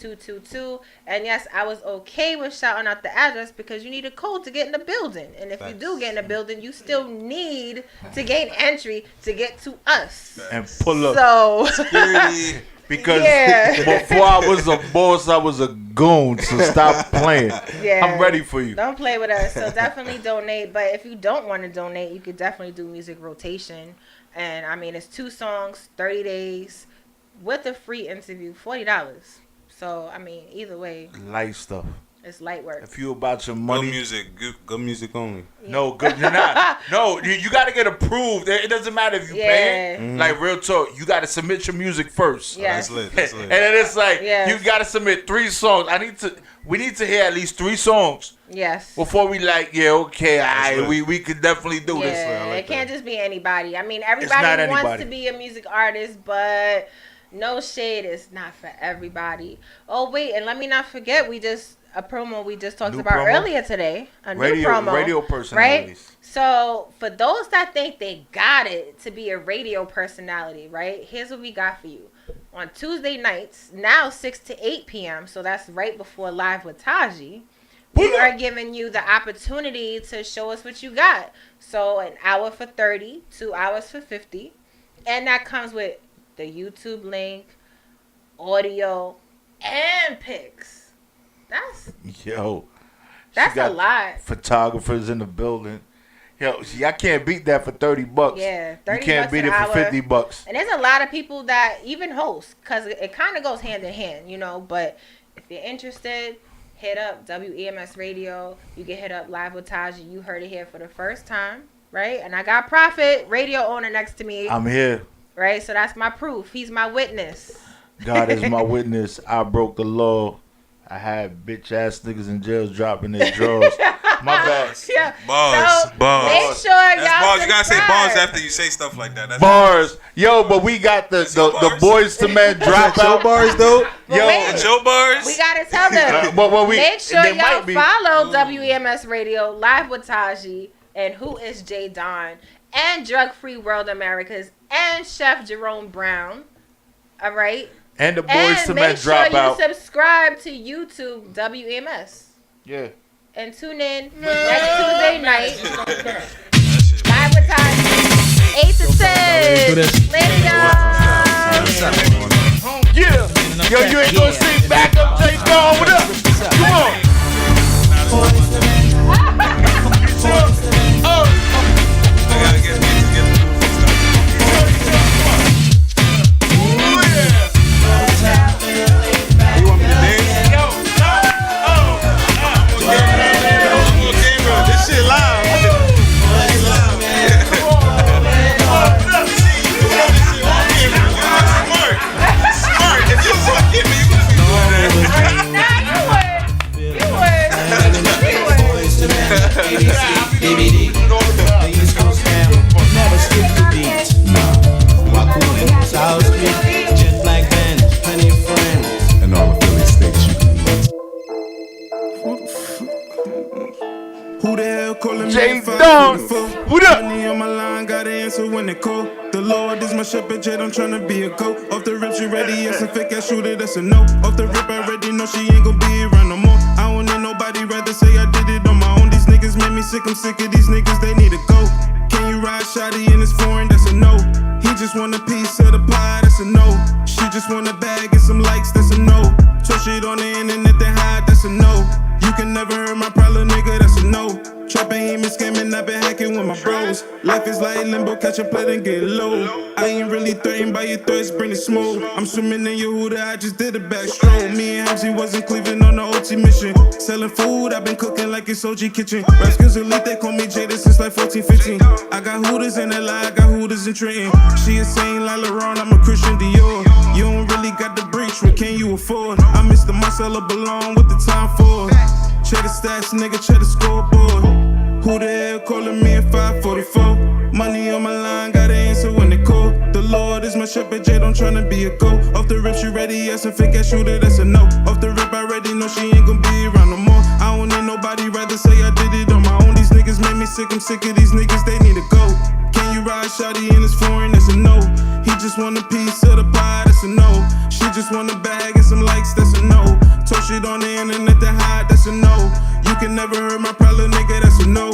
11222. And yes, I was okay with shouting out the address because you need a code to get in the building. And if you do get in the building, you still need to gain entry to get to us. And pull up. So, Security. Because Yeah. before I was a boss, I was a goon. So stop playing. yeah. I'm ready for you. Don't play with us. So definitely donate. But if you don't want to donate, you could definitely do music rotation. And I mean, it's 2 songs, 30 days, with a free interview, $40. So I mean, either way, Light stuff. it's light work. If you about your Good money, music. Good music only. no, good. You're not. No, you got to get approved. It doesn't matter if you Yeah. paying. Like real talk, you got to submit your music first. Yeah. That's lit. That's lit. And then it's like Yes. you got to submit 3 songs. We need to hear at least 3 songs Yes. before we like. Yeah, okay, That's alright, lit. we could definitely do this. Yeah, I like it can't that. just be anybody. I mean, not everybody wants anybody. to be a music artist, but no shade, it's not for everybody. Oh wait, and let me not forget, a promo we just talked New about promo? earlier today. A new promo. Radio personalities. Right? So for those that think they got it to be a radio personality, right? Here's what we got for you. On Tuesday nights, now 6 to 8 p.m., so that's right before Live with Taji, we are giving you the opportunity to show us what you got. So an hour for 30, 2 hours for 50. And that comes with the YouTube link, audio, and pics. Yo, That's she got a lot. Photographers in the building. Yo, see, I can't beat that for $30. Yeah, You 30 can't bucks beat an it for hour. $50. And there's a lot of people that even host, because it kind of goes hand in hand, you know. But if you're interested, hit up WEMS Radio. You can hit up Live with Taji. You heard it here for the first time, right? And I got Prophet, radio owner, next to me, I'm here. right? So that's my proof. He's my witness. God is my witness. I broke the law. I had bitch ass niggas in jails dropping their drawers. My bad. Yeah. Bars. So Bars. make sure That's y'all bars. You gotta say bars subscribe. after you say stuff like that. That's Bars. Yo, but we got the bars? boys to men drop out. bars though. Yo, wait. That's your bars. We gotta tell them. but we Make sure there y'all might be- follow WEMS Radio, Live with Taji, and Who is J Don, and Drug Free World Americas, and Chef Jerome Brown. All right. and the boys And to men make sure drop you out. subscribe to YouTube WEMS. Yeah. And tune in next Tuesday night. That shit. Live with Taji. 8 to 10. do this. Later, y'all. Yeah. Yo, you ain't gonna sing back up, Jay Dog. What up? Come on. I gotta get these together. You want me to dance? Yo, this shit live. It's live, man. Smart. If you fucking me, you would be doing that. Never skip the beats. Wacooling, South Street, jet black bands, plenty of friends, and all the Philly states you can meet. Who the hell calling me? Jay Dog. What up? Money on my line, gotta answer when they call. The Lord is my shepherd, Jade, I'm tryna be a goat. Off the rip, she ready, yes, a fake ass shooter, that's a no. Off the rip, I already know she ain't gon' be around no more. I don't need nobody, rather say I did it on my own. These niggas made me sick, I'm sick of these niggas, they need to go. Can you ride shotty in this foreign, that's a no. He just want a piece of the pie, that's a no. She just want a bag and some likes, that's a no. So shit on the internet, they hide, that's a no. You can never hurt my problem, nigga, that's a no. Trapping, he been scamming, I been hacking with my bros. Life is like limbo, catch a plate and get low. I ain't really threatened by your threats, bring the smoke. I'm swimming in your Huda, I just did a backstroke. Me and Hamzy was in Cleveland on the OT mission. Selling food, I been cooking like it's OG kitchen. Rap skills elite, they call me Jada since like 14, 15. I got Hooters in LA, I got Hooters in Trenton. She a saint like Laurent, I'm a Christian Dior. You don't really got the breach, what can you afford? I miss the Marcella belong with the time for. Check the stats, nigga, check the scoreboard. Who the hell calling me at 544? Money on my line, gotta answer when they call. The Lord is my shepherd, Jade, I'm tryna be a goat. Off the rip, she ready, yes, a fake ass shooter, that's a no. Off the rip, I already know she ain't gon' be around no more. I don't need nobody, rather say I did it on my own. These niggas made me sick, I'm sick of these niggas, they need to go. Can you ride shotty in this foreign, that's a no. He just want a piece of the pie, that's a no. She just want a bag and some likes, that's a no. Talk shit on the internet to hide, that's a no. You can never hurt my problem, nigga, that's a no.